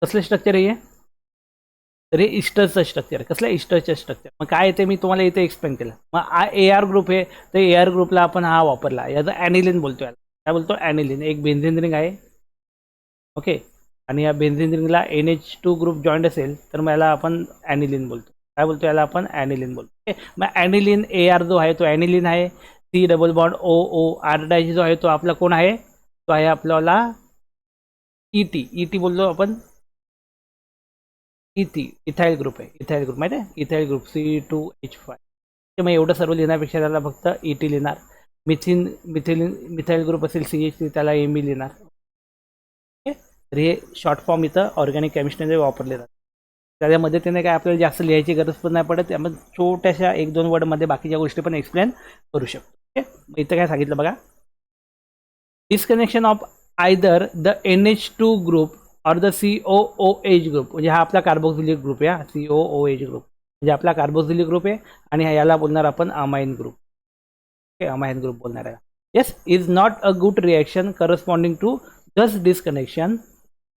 कसलं स्ट्रक्चर आहे, तर हे इस्टरचं स्ट्रक्चर आहे. कसलं, इस्टरचं स्ट्रक्चर. मग काय येते मी तुम्हाला इथे एक्सप्लेन केलं. मग हा AR ग्रुप आहे, तर AR ग्रुपला आपण हा वापरला, याचा ॲनिलिन बोलतो याला. काय बोलतो ॲनिलिन, एक बेन्झिन रिंग आहे. ओके, आणि या बेन्झिन रिंगला NH2 ग्रुप जॉईंट असेल तर मग याला आपण ॲनिलिन बोलतो. काय बोलतो याला आपण ॲनिलिन बोलतो. ओके, मग ॲनिलिन AR जो आहे तो ॲनिलिन आहे. C double bond OR dash जो आहे तो आपला कोण आहे, तो आहे आपल्याला ET बोललो आपण. इथाइल ग्रुप आहे, इथाइल ग्रुप माहिती आहे, इथाइल ग्रुप C2H5. मग एवढं सर्व लिहिण्यापेक्षा त्याला फक्त ET लिहिणार. मिथाइल ग्रुप असेल CH3 त्याला ME लिहिणार. ओके, तर हे शॉर्ट फॉर्म इथं ऑर्गॅनिक केमिस्ट्रीमध्ये वापरले जातात. त्याच्या मदतीने काय आपल्याला जास्त लिहायची गरज पण नाही पडत. त्यामध्ये छोट्याशा 1-2 वर्डमध्ये बाकीच्या गोष्टी पण एक्सप्लेन करू शकतो. ओके, मग इथं काय सांगितलं बघा, disconnection of either the NH2 group or the COOH group. म्हणजे हा आपला कार्बोक्सिलिक ग्रुप आहे. COOH ग्रुप म्हणजे आपला कार्बोक्सिलिक ग्रुप आहे आणि याला बोलणार आपण amine group. Okay, amine group बोलणार आहे. Yes, is not a good reaction corresponding to this disconnection.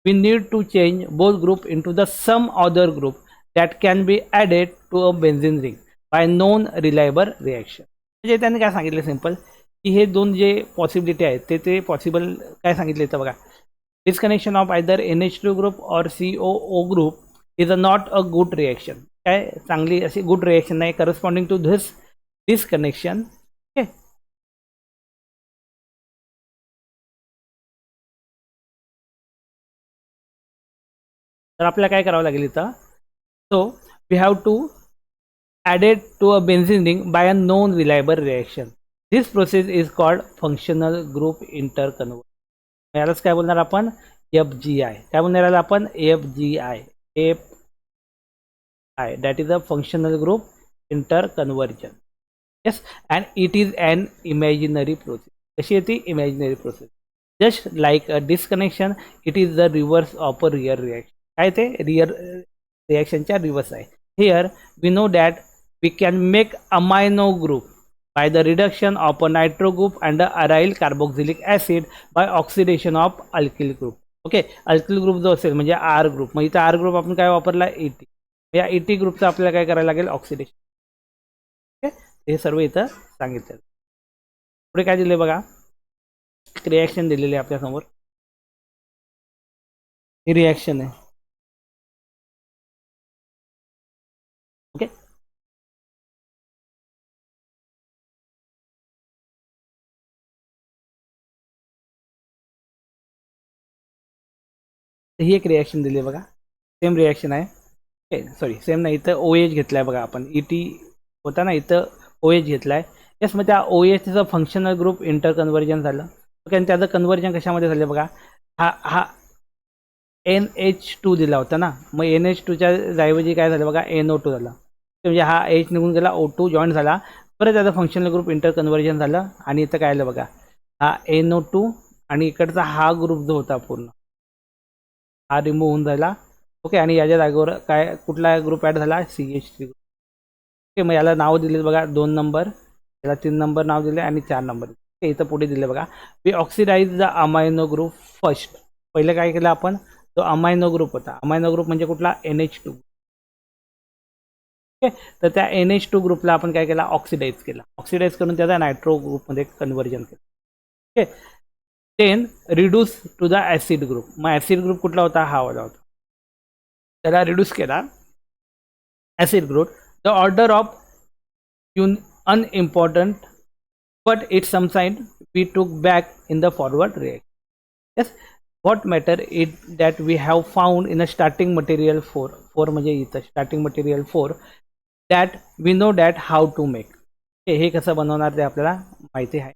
We need to change both group into the some other group that can be added to a benzene ring by non reliable reaction. म्हणजे त्यांनी काय सांगितलं simple, की हे दोन जे possibility आहेत ते पॉसिबल काय सांगितले तर बघा, disconnection of either NH2 group or COO group is a not a good reaction. काय चांगली अशी गुड रिएक्शन नाही corresponding to this disconnection. Okay, तर आपल्याला काय करावं लागेल इथं, so we have to added to a benzene ring by a non reliable reaction. This process is called functional group interconversion. यालाच काय बोलणार आपण, FGI. काय बोलणार याला आपण, FGI. That is a functional group interconversion. Yes, and it is an imaginary process. कशी आहे ती, imaginary process. Just like a disconnection, it is the reverse of a real reaction. काय ते real reactionच्या reverse आहे. Here we know that we can make amino group by the reduction of a nitro group and the aryl carboxylic acid by oxidation of alkyl group. Okay, alkyl group जो असेल म्हणजे R group, मग इथं R group आपण काय वापरला, ET. या ET ग्रुपचं आपल्याला काय करायला लागेल, ऑक्सिडेशन. ओके, हे सर्व इथं सांगितलं. पुढे काय दिले बघा, रिॲक्शन दिलेली आहे आपल्यासमोर. ही रिॲक्शन आहे. ओके, ही एक रिॲक्शन दिली आहे बघा, सेम रिॲक्शन आहे. ओके, सॉरी सेम नाही, इथं OH घेतला आहे बघा आपण, ET होता ना, इथं OH घेतला आहे. येस, मग त्या OHचं फंक्शनल ग्रुप इंटर कन्व्हर्जन झालं. ओके, आणि त्याचं कन्व्हर्जन कशामध्ये झालं बघा, हा NH2 दिला होता ना, मग NH2च्या ऐवजी काय झालं बघा, NO2 झालं. म्हणजे हा H निघून गेला, O2 जॉईन झाला, परत त्याचं फंक्शनल ग्रुप इंटर कन्व्हर्जन झालं आणि इथं काय आलं बघा, हा NO2 आणि इकडचा हा ग्रुप जो होता पूर्ण हा रिमूव्ह होऊन जायला. ओके, आणि याच्या जागेवर काय कुठला ग्रुप ॲड झाला, CH3 ग्रुप. ओके, मग याला नाव दिले बघा, 2 नंबर, याला 3 नंबर नाव दिले आणि 4 नंबर. ओके, इथं पुढे दिले बघा, we oxidize the amino group first. पहिलं काय केलं आपण, तो अमायनो ग्रुप होता. अमायनो ग्रुप म्हणजे कुठला, NH2. ओके, तर त्या NH2 ग्रुपला आपण काय केला, ऑक्सिडाइज केला. ऑक्सिडाइज करून त्याचा नायट्रो ग्रुपमध्ये कन्व्हर्जन केलं. Okay, then reduce to the acid group. मग ॲसिड ग्रुप कुठला होता, हा वाला होता. त्याला रिड्यूस केला acid group. The order of unimportant, but it's some sign we took back in the forward reaction. Yes, what matter is that we have found in a starting material 4 म्हणजे इथं starting material 4 that we know that how to make. हे कसं बनवणार ते आपल्याला माहिती आहे.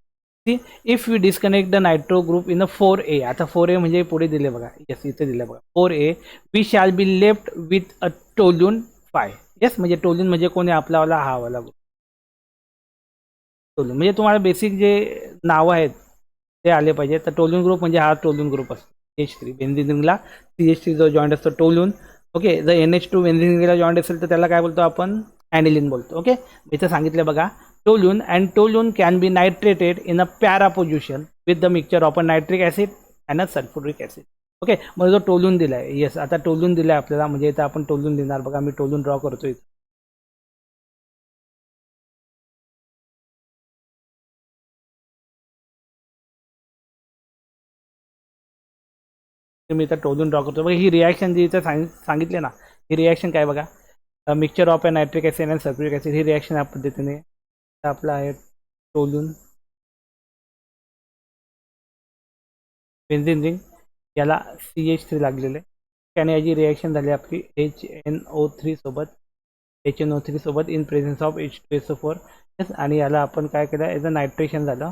If we disconnect the nitro group in a 4A. आता 4A म्हणजे पुढे दिले बघा, येस इथे दिले बघा 4A, we shall be left with a toluene 5. Yes, म्हणजे टोल्यून म्हणजे कोणी आपलावाला हा वाला ग्रुप. टोल्यून म्हणजे तुम्हाला बेसिक जे नावं आहेत ते आले पाहिजे. तर टोल्यून ग्रुप म्हणजे हा टोल्यून ग्रुप असतो. CH3 बेन्झिन रिंगला CH3 जो जॉईंट असतो टोल्यून. ओके, जर NH2 बेन्झिन रिंगला जॉईंट असेल तर त्याला काय बोलतो आपण, ॲनिलिन बोलतो. ओके, इथं सांगितलं बघा, toluene and toluene can be nitrated in a para position with the mixture of a nitric acid and a sulphuric acid. Okay, मग जो टोल्यून दिला आहे, येस आता टोल्यून दिला आहे आपल्याला, म्हणजे इथं आपण टोल्यून देणार बघा, मी टोल्यून ड्रॉ करतो इथं. मी इथं टोलून ड्रॉ करतो बघा. ही रिॲक्शन जी इथं सांगितले ना, ही रिॲक्शन काय बघा, mixture of a nitric acid and sulphuric acid. He reaction या पद्धतीने आपलं आहे टोलून बेन्झीन रिंग, याला CH3 लागलेलं आहे. त्याने याची रिॲक्शन झाली आपली HNO3 सोबत, HNO3 सोबत इन प्रेझेन्स ऑफ H2SO4. आणि याला आपण काय केलं, याचं नायट्रेशन झालं.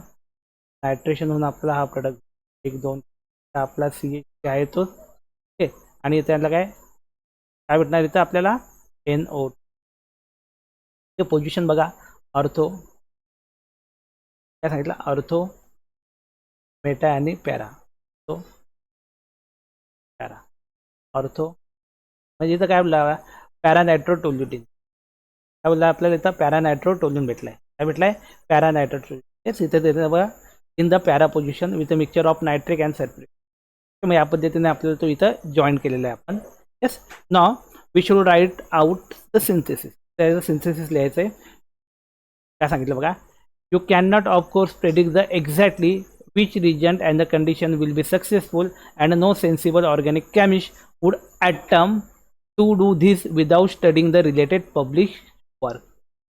नायट्रेशन होऊन आपला हा प्रोडक्ट 1 2 आपला CH आहे तो. ओके, आणि त्याला काय काय भेटणार इथं आपल्याला NO. ते पोझिशन बघा, ऑर्थो काय सांगितलं, ऑर्थो, मेटा आणि पॅरा. तो पॅरा, ऑर्थो म्हणजे इथं काय बोलला, पॅरानायट्रोटोल्युटिन. काय बोलला आपल्याला इथं, पॅरानायट्रोटोल्युन भेटलाय. काय भेटलाय, पॅरानायट्रोटोल्युन. हेच इथे देते बघा, in the para position with a mixture of nitric and sulphuric. मग या पद्धतीने आपल्याला तो इथं जॉईन केलेला आहे आपण. Yes, now we should write out the synthesis. त्याचं सिंथेसिस लिहायचं आहे. काय सांगितलं बघा, you can not of course predict the exactly which reagent and the condition will be successful, and no sensible organic chemist would attempt to do this without studying the related published work.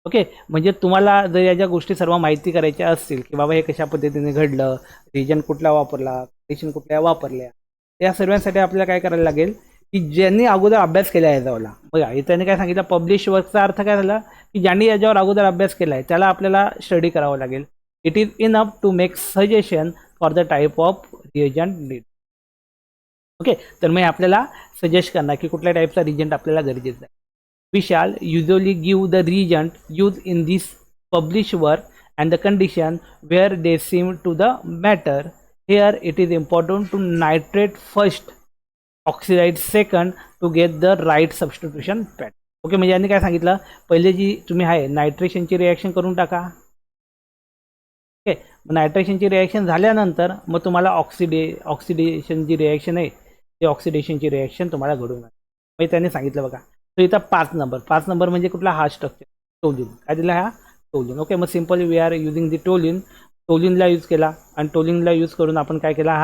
Okay, म्हणजे तुम्हाला जर या ज्या गोष्टी सर्व माहिती करायच्या असतील की बाबा हे कशा पद्धतीने घडलं, रिजन कुठला वापरला, कंडिशन कुठल्या वापरल्या, त्या सर्वांसाठी आपल्याला काय करायला लागेल की ज्यांनी अगोदर अभ्यास केला आहे याच्यावरला. बघा इथं काय सांगितलं, पब्लिश वर्कचा अर्थ काय झाला की ज्यांनी याच्यावर अगोदर अभ्यास केला आहे त्याला आपल्याला स्टडी करावं लागेल. It is enough to make suggestion for the type of reagent need. Okay, तर मग आपल्याला सजेस्ट करणार की कुठल्या टाईपचा रिजंट आपल्याला गरजेचा आहे. We shall usually give the reagent use in this publish work and the condition where they seem to the matter. Here it is important to nitrate first, oxidise second to get the right substitution pattern. Okay, म्हणजे यांनी काय सांगितलं, पहिले जी तुम्ही आहे नायट्रेशनची reaction करून टाका. Okay, नायट्रेशनची reaction झाल्यानंतर मग तुम्हाला ऑक्सिडेशन जी रिॲक्शन आहे ती ऑक्सिडेशनची रिॲक्शन तुम्हाला घडून आणते. मग त्यांनी सांगितलं बघा, तर इथं 5 नंबर म्हणजे कुठला, हा स्ट्रक्चर टोलिन. काय दिला, हा टोलिन. ओके, मग simply we are using the toluene. टोलिनला यूज केला आणि टोलिनला यूज करून आपण काय केला,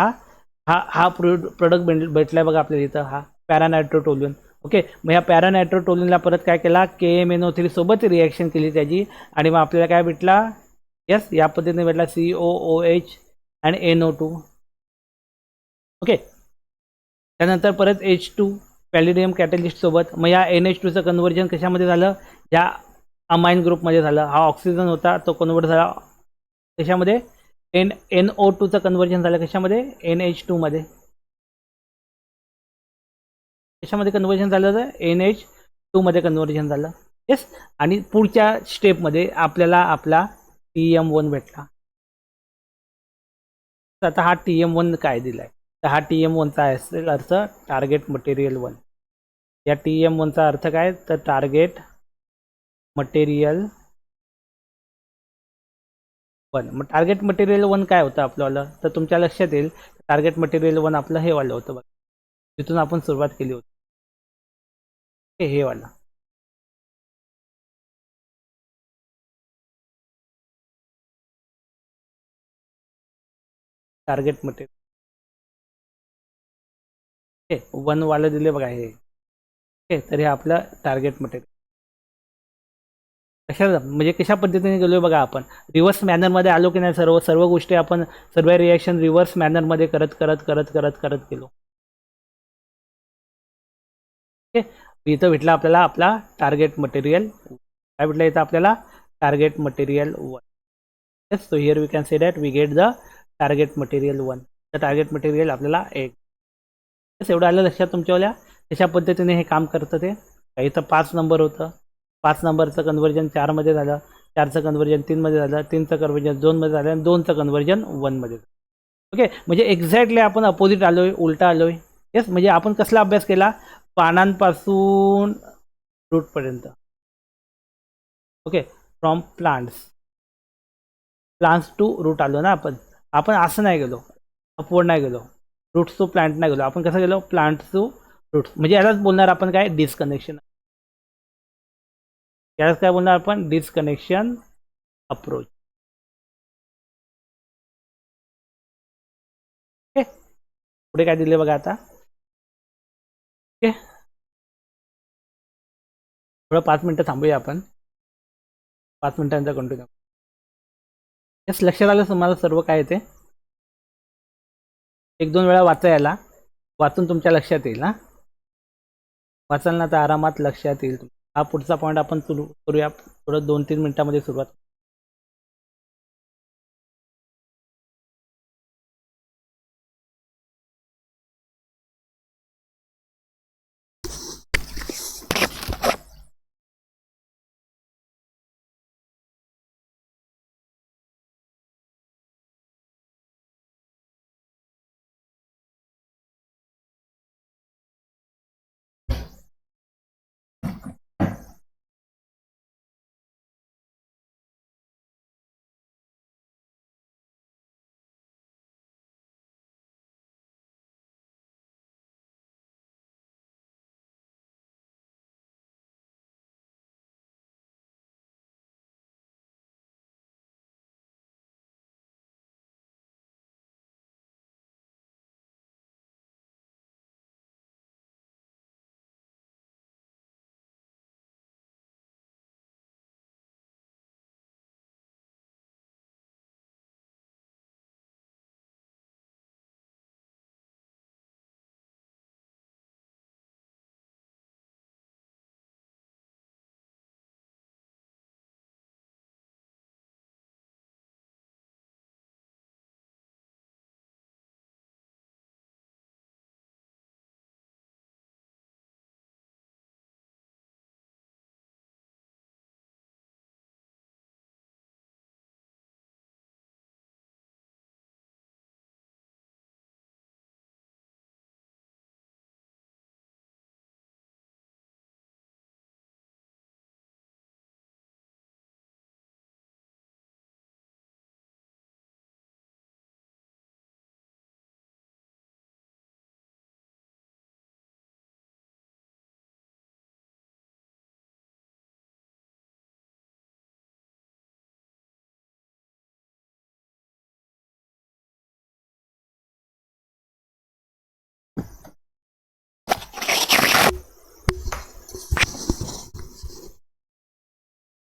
हा प्रोडक्ट भेटलाय बघा आपल्याला इथं, हा पॅरानायट्रोटोलिन. ओके, मग ह्या पॅरानायट्रोटोलिनला परत काय केला, KMNO3 सोबत रिॲक्शन केली त्याची, आणि मग आपल्याला काय भेटला, यस या पद्धतीने भेटला COOH आणि NO2. ओके, त्यानंतर परत H2 पॅलिडियम कॅटलिस्ट सोबत. मग या NH2चं कन्व्हर्जन कशामध्ये झालं, या अमाइन ग्रुपमध्ये झालं. हा ऑक्सिजन होता तो कन्वर्ट झाला कशामध्ये, NO2चं कन्व्हर्जन झालं कशामध्ये, NH2 मध्ये. कशामध्ये कन्व्हर्जन झालं, तर NH2 मध्ये कन्व्हर्जन झालं. येस, आणि पुढच्या स्टेपमध्ये आपल्याला आपला TM1 भेटला. तर आता हा TM1 काय दिलाय, तर हा TM1चा असेल अर्थ टार्गेट मटेरियल 1. या TM1चा अर्थ काय, तर टार्गेट मटेरियल 1. मग टार्गेट मटेरियल 1 काय होतं आपल्याला, तर तुमच्या लक्षात येईल टार्गेट मटेरियल 1 आपलं हे वालं होतं बघा, तिथून आपण सुरुवात केली होती. हे वाला टार्गेट मटेरियल. ओके, 1 वालं दिले बघा हे. ओके, तर हे आपलं टार्गेट मटेरियल. कशा म्हणजे कशा पद्धतीने गेलोय बघा, आपण रिव्हर्स मॅनरमध्ये आलो की नाही, सर्व सर्व गोष्टी आपण सर्व रिॲक्शन रिव्हर्स मॅनरमध्ये करत करत करत करत करत गेलो. ओके, इथं भेटला आपल्याला आपला टार्गेट मटेरियल. काय भेटलं इथं आपल्याला, target material 1. Yes, so here we can say that we get the target material 1. The target material आपल्याला 1. येस, एवढं आलं लक्षात तुमच्यावाल्या, कशा पद्धतीने हे काम करतं ते. इथं 5 नंबर होतं, 5 नंबरचं कन्व्हर्जन 4 मध्ये झालं, 4चं कन्व्हर्जन 3 मध्ये झालं, 3चं कन्व्हर्जन 2 मध्ये झालं, आणि 2चं कन्व्हर्जन 1 मध्ये झालं. ओके, म्हणजे एक्झॅक्टली आपण अपोजिट आलोय, उलटा आलोय. येस, म्हणजे आपण कसला अभ्यास केला, पानांपासून रूटपर्यंत. Okay, from plants to root आलो ना आपण. आपण असं नाही गेलो, अपवर्ड नाही गेलो, रूट्स टू प्लांट नाही गेलो, आपण कसं गेलो, प्लांट टू रूट्स. म्हणजे यालाच बोलणार आपण काय, डिस्कनेक्शन. यालाच काय बोलणार आपण, डिस्कनेक्शन अप्रोच. ओके, पुढे काय दिले बघा आता, ओके, थोडं 5 मिनटं थांबूया आपण. 5 मिनिटांचा कंटिन्यू. यस, लक्षात आलं तुम्हाला सर्व काय ते? एक दोन वेळा वाचा याला, वाचून तुमच्या लक्षात येईल ना. वाचाल ना तर आरामात लक्षात येईल. हा पुढचा पॉईंट आपण सुरू करूया थोडं 2-3 मिनिटांमध्ये सुरुवात.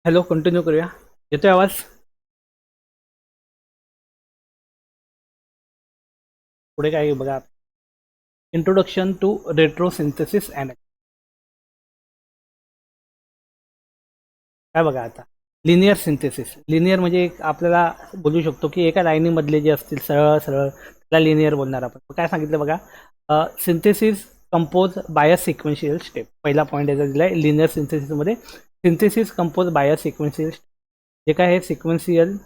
हॅलो, कंटिन्यू करूया. येतोय आवाज? पुढे काय बघा, इंट्रोडक्शन टू रेट्रोसिंथेसिस अँड. काय बघा आता, लिनियर सिंथेसिस. लिनियर म्हणजे एक आपल्याला बोलू शकतो की एका लाईनीमधले जे असतील सरळ सरळ त्याला लिनियर बोलणार आपण. काय सांगितलं बघा, synthesis compose by a sequential step. पहिला पॉईंट याचा दिला आहे लिनियर सिंथेसिसमध्ये. Synthesis compose by a sequential, जे काय आहे सिक्वेन्शियल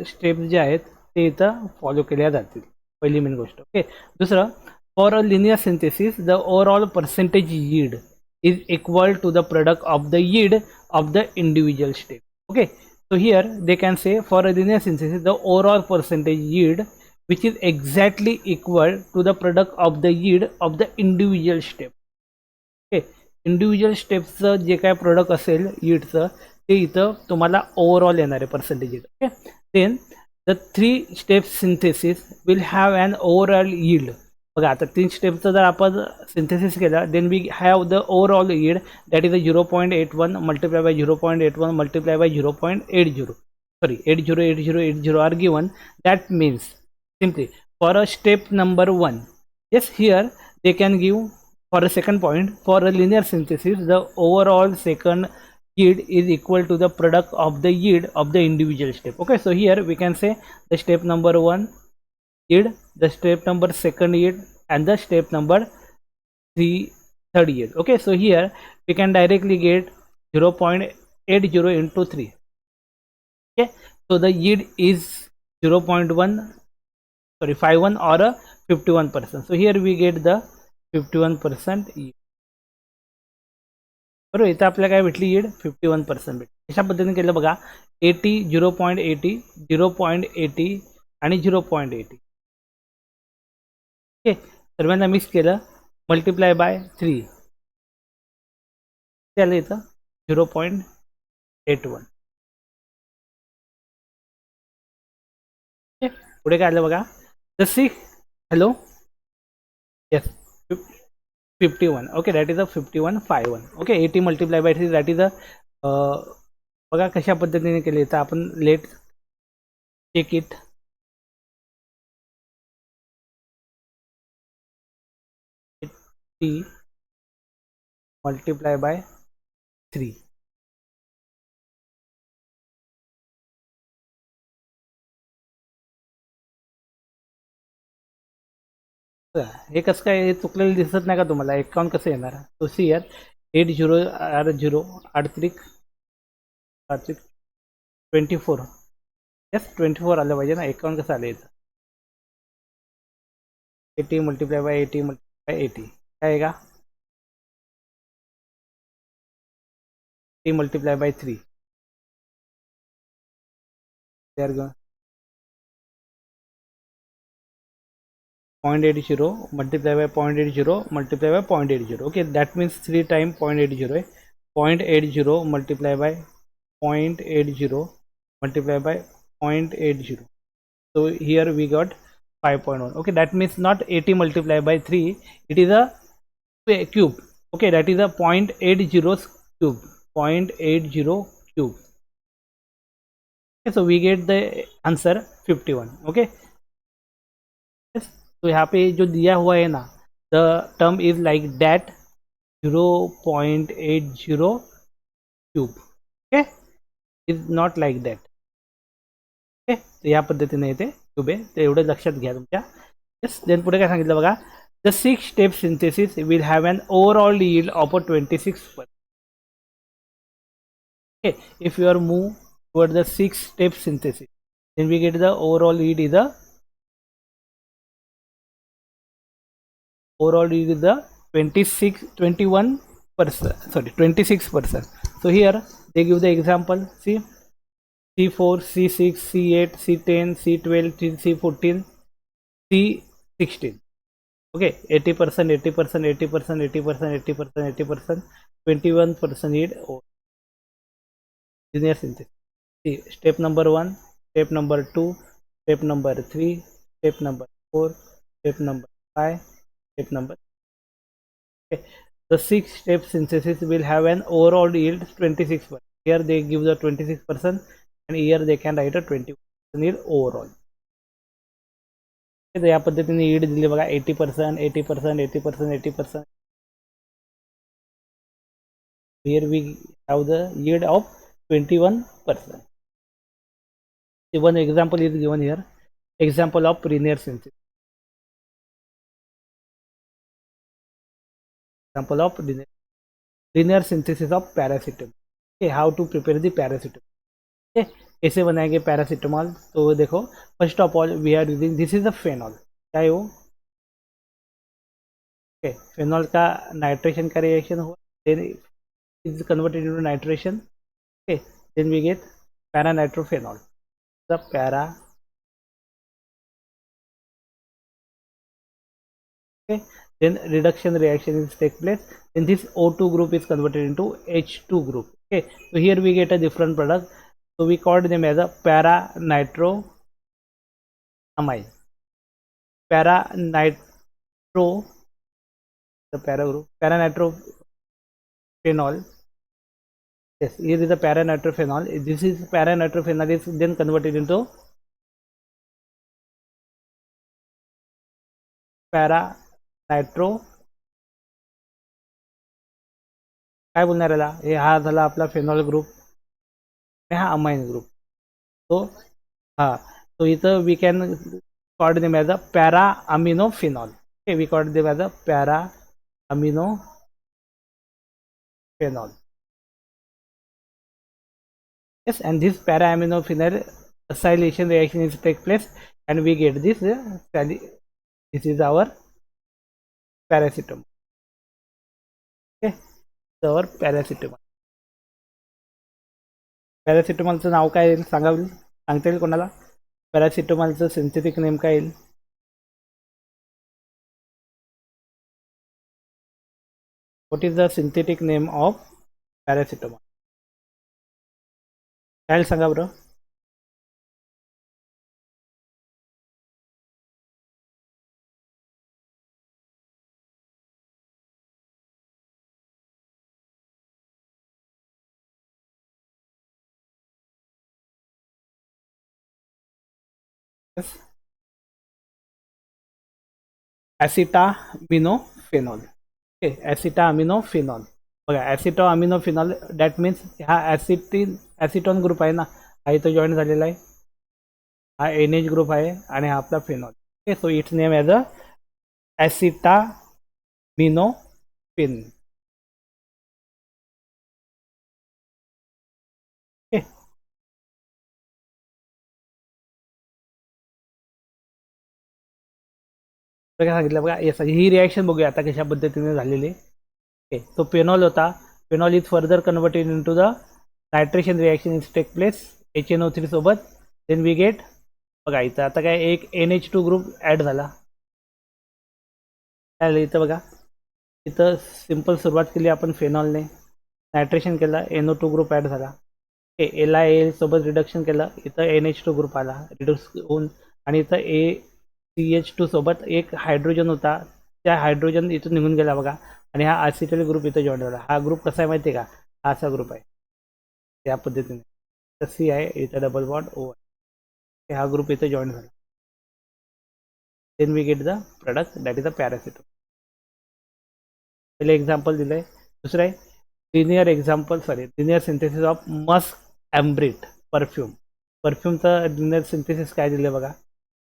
स्टेप्स जे आहेत ते इथं फॉलो केल्या जातील. पहिली मेन गोष्ट. ओके. दुसरं, for a linear synthesis the overall percentage yield is equal to the product of the yield of the individual step. Okay. So here they can say for a linear synthesis the overall percentage yield which is exactly equal to the product of the yield of the individual step. Okay. Individual स्टेप्सचं जे काय product असेल यील्डचं ते इथं तुम्हाला overall येणार आहे percentage. Okay. Then the 3 step synthesis will have an overall yield. बघा आता 3 स्टेपचं जर आपण सिंथेसिस केलं then we have the overall yield that is a 0.81 multiply by 0.81 multiply by 0.80. Sorry 80 are given. That means simply for a step number 1, yes, here they can give. For a second point, for a linear synthesis, the overall second yield is equal to the product of the yield of the individual step. Okay, so here we can say the step number 1 yield, the step number second yield, and the step number 3 third yield. Okay, so here we can directly get 0.80 into 3. Okay, so the yield is 0.1, sorry, 51 or a 51%. So here we get the 51% yield. बरोबर. इथं आपल्याला काय भेटली yield 51% भेटली. अशा पद्धतीने केलं बघा. 80, 0.80, 0.80 आणि 0.80. ओके. सर्वांना मिक्स केलं मल्टिप्लाय बाय 3 त्याला इथं 0.81. ओके. पुढे काय आलं बघा. जशी hello Yes, 51. Okay, that is a 5151. Okay, 80 multiplied by 3, that is a बघा कशा पद्धतीने केले तर आपण let check it. 80 multiplied by 3. हे कसं काय हे चुकलेलं दिसत नाही का तुम्हाला? अकाउंट कसं येणार? तो सी हियर 80 आर 0 8 त्रिक 24. यस 24 आलं पाहिजे ना. अकाउंट कसं आलं इथं? 80 मल्टीप्लाय बाय 80 मल्टीप्लाय बाय 80 काय आहे का? 80 multiply by 3 they are going 0.80 multiply by 0.80 multiply by 0.80. Okay, that means 3 times 0.80. 0.80 multiply by 0.80 multiply by 0.80. So here we got 5.1. Okay, that means not 80 multiplied by 3, it is a cube. Okay, that is a 0.80 cube. 0.80 cube. Okay, so we get the answer 51. Okay, yes. तो यहाँ पे जो दिया हुआ है ना, the term is like that 0.80 cube. Okay, is not like that. Okay, तर या पद्धतीने येते क्यूब आहे, ते एवढं लक्षात घ्या तुमच्या. येस, देन पुढे काय सांगितलं बघा, the 6 step synthesis will have an overall yield of a 26%. Okay, if you are move toward the 6 step synthesis, then we get the overall yield is the overall yield is the 21%, sorry 26%. So here they give the example. See, C4, C6, C8, C10, C12, C14, C16. Okay, 80%, 80%, 80%, 80%, 80%, 80%, 21% yield linear synthesis. See, step number 1, step number 2, step number 3, step number 4, step number 5, step number. Okay. The 6 step synthesis will have an overall yield 26%. Here they give the 26% and here they can write a 20% yield overall. या पद्धतीने yield दिली बघा 80%, 80%, 80%, 80%. Here we have the yield of 21%. One example is given here. Example of linear synthesis. Example of linear synthesis of paracetamol. Okay, how to prepare the paracetamol. Okay, कैसे बनाएंगे paracetamol? तो देखो, first of all we are using, this is a phenol. क्या है वो? Okay, phenol का nitration का reaction हुआ, then is converted into nitration. Okay, then we get para nitrophenol. The para, okay, then reduction reaction is take place, then this O2 group is converted into H2 group. Okay, so here we get a different product, so we called them as a para nitroamine. Para nitro, the para group, para nitrophenol. Yes, here is the para nitrophenol. This is para nitrophenol is then converted into para nitro. काय बोलणार याला? हे हा झाला आपला phenol group आणि हा amine group. तो हा, so इथं we can call them as a para aminophenol. Okay, we call them as a para aminophenol. Yes, and this para aminophenol acylation reaction is take place and we get this this is our paracetamol. Okay, so our paracetamol. पॅरासिटामॉलचं नाव काय येईल सांगा, सांगता येईल कोणाला? पॅरासिटामॉलचं synthetic name काय येईल? What is the synthetic name of paracetamol? काय सांगा बरं. Yes. ॲसिटामिनोफेनॉल. ओके, ॲसिटामिनोफेनॉल. बघा ॲसिटोअमिनोफेनॉल दॅट मीन्स हा ॲसिटॉन ग्रुप आहे ना, हा इथं जॉईन झालेला आहे. हा NH ग्रुप आहे आणि हा आपला phenol. Okay, so it's name as a acetaminophen. Okay, काय सांगितलं बघा. येस, ही रिॲक्शन बघूया आता कशा पद्धतीने झालेली. ओके, तो फेनॉल होता. Phenol is further converted into the nitration reaction is take place HNO3 सोबत. देन वी गेट, बघा इथं आता काय एक NH2 ग्रुप ॲड झाला. काय झालं इथं बघा, इथं सिंपल सुरुवात केली आपण फेनॉलने, नायट्रेशन केलं, NO2 ग्रुप ॲड झाला. LiAl सोबत रिडक्शन केलं, इथं NH2 ग्रुप आला रिड्यूस होऊन, आणि इथं ACH2 सोबत एक हायड्रोजन होता, त्या हायड्रोजन इथून निघून गेला बघा, आणि हा ॲसिटल ग्रुप इथं जॉईन झाला. हा ग्रुप कसा आहे माहिती आहे का, हा असा ग्रुप आहे त्या पद्धतीने. तर C आहे, इथं डबल बॉन्ड O आहे, हा ग्रुप इथं जॉईन झाला. Then we get the product that is the paracetamol. पहिले एक्झाम्पल दिलंय. दुसरं आहे linear synthesis of musk ambrette perfume. परफ्यूमचं लिनियर सिंथेसिस काय दिलं बघा.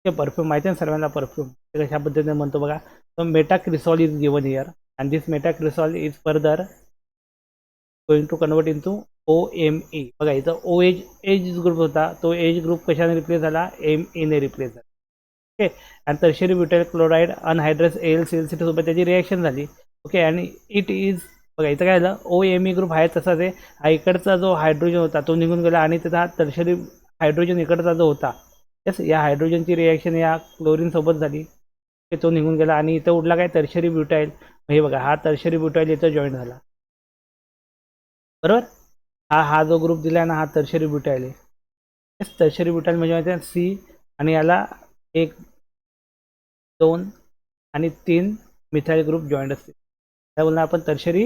ते परफ्यूम माहिती आहे सर्वांना, परफ्यूम ते कशा पद्धतीने म्हणतो बघा. तर metacresol is given here and this metacresol is further going to convert in to OMe. बघा इथं एज ग्रुप होता, तो एज ग्रुप कशाने रिप्लेस झाला, Me ने रिप्लेस झाला. ओके, आणि tertiary butyl chloride anhydrous AlCl सोबत त्याची रिॲक्शन झाली. ओके, आणि इट इज, बघा इथं काय झालं, OMe ग्रुप आहे तसाच आहे. हा इकडचा जो हायड्रोजन होता तो निघून गेला, आणि त्याचा टर्शियरी हायड्रोजन इकडचा जो होता, यस, या हायड्रोजनची रिॲक्शन या क्लोरीन सोबत झाली, तो निघून गेला, आणि इथं उडला काय टर्शियरी ब्युटाइल. हे बघा, हा टर्शियरी ब्युटाइल इथं जॉईन झाला, बरोबर. हा जो ग्रुप दिला ना, हा टर्शियरी ब्युटाइल आहे. यस, टर्शियरी ब्युटाइल म्हणजे माहिती आहे C, आणि याला 1 2 आणि 3 मिथाइल ग्रुप जॉईंट असते, त्या बोलणार आपण टर्शियरी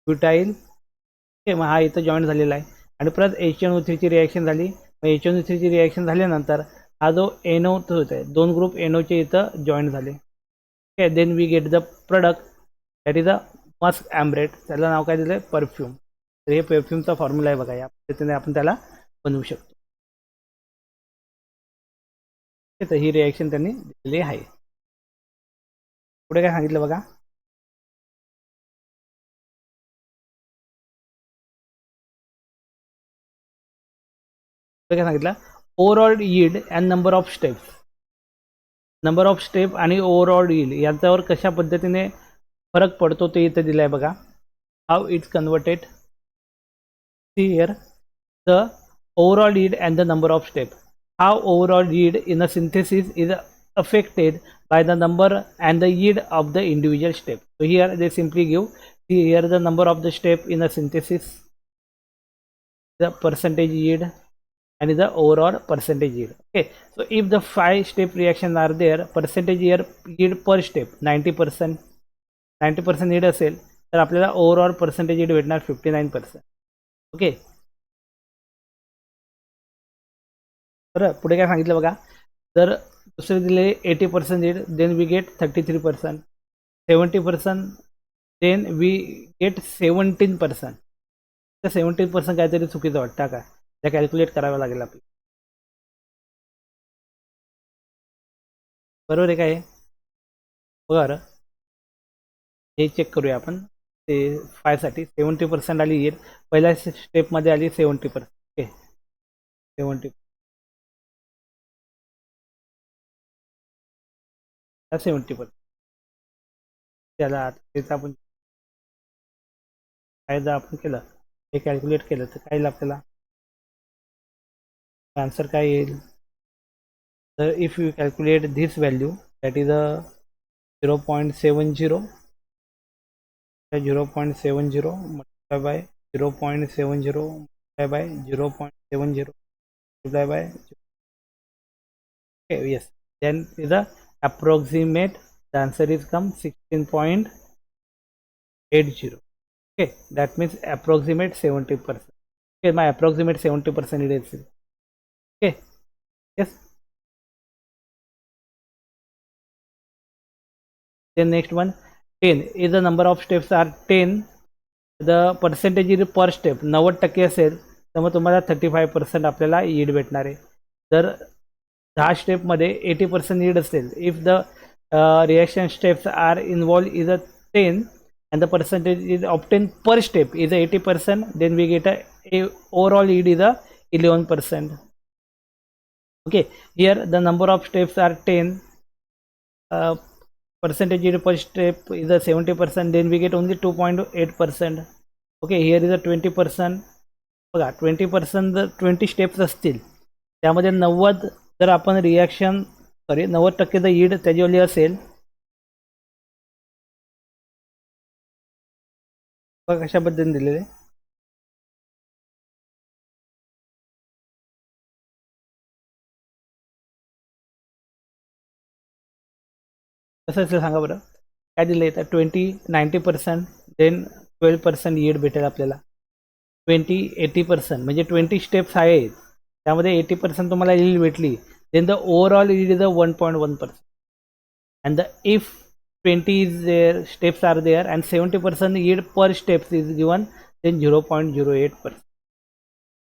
ब्युटाइल. ओके, मग हा इथं जॉईन झालेला आहे, आणि परत HNO3 ची रिॲक्शन झाली. मग HNO3 ची रिॲक्शन झाल्यानंतर हा जो NO होत आहे, 2 ग्रुप NOचे इथं जॉईन झाले. Okay, then we get the product that is a musk ambrette. त्याला नाव काय दिलं आहे, परफ्यूम. तर हे परफ्यूमचा फॉर्म्युला आहे बघा, या पद्धतीने आपण त्याला बनवू शकतो. तर ही रिॲक्शन त्यांनी दिलेली आहे. पुढे काय सांगितलं बघा. काय सांगितलं, overall yield and number of step आणि ओव्हरऑल यील्ड यांच्यावर कशा पद्धतीने फरक पडतो ते इथे दिलं आहे बघा. How it's converted. See here the overall yield and the number of step. How overall yield in a synthesis is affected by the number and the yield of the individual step. So here they simply give, see here the number of the step in a synthesis, the percentage yield, and the overall percentage yield. Okay, so if the 5-step reaction are there, percentage yield per step 90%, 90% yield असेल तर आपल्याला overall percentage yield भेटणार 59%. Okay, बरं. पुढे काय सांगितलं बघा, जर दुसरे दिले 80% yield, then we get 33%, 70%, then we get 17%. तर 17% काहीतरी चुकीचं वाटतं का, त्या कॅल्क्युलेट करावं लागेल आपल्याला, बरोबर आहे काय. बरं, हे चेक करूया आपण. ते 5साठी 70% आली येईल, पहिल्या स्टेपमध्ये आली 70%. ओके, 70 70%. त्याला त्याचा आपण फायदा आपण केलं, हे कॅल्क्युलेट केलं तर काय येईल आपल्याला, आन्सर काय येईल. तर if you calculate this value that is a 0.70, 0.70 multiply by 0.70 multiply by 0.70 multiply by, okay, yes, then is the approximate, the answer is come 16.80. Okay, that means approximate 70%. Okay, my approximate 70% it is. Okay, yes, then next one 10 is the number of steps are 10, the percentage is per step 90% असेल तर मग तुम्हाला 35% आपल्याला yield भेटणार आहे. जर 10 स्टेपमध्ये 80% yield असेल, if the reaction steps are involve is a 10 and the percentage is obtained per step is 80%, then we get a overall yield is a 11%. Okay, here the number of steps are 10, percentage yield per step is a 70%, then we get only 2.8%. okay, here is a 20%. बघा 20% जर 20 steps असतील त्यामध्ये 90 जर आपण reaction 90% जर yield त्याच्यावरली असेल, कशा पद्धतीने दिलेले कसं असेल सांगा बरं. काय दिलं इथं 90% देन 12% यील्ड भेटेल आपल्याला. 80% म्हणजे 20 स्टेप्स आहेत त्यामध्ये 80% तुम्हाला यील्ड भेटली, then the overall yield is 1.1%. And the if 20 is there steps are there and 70% yield per steps is given, then 0.08%.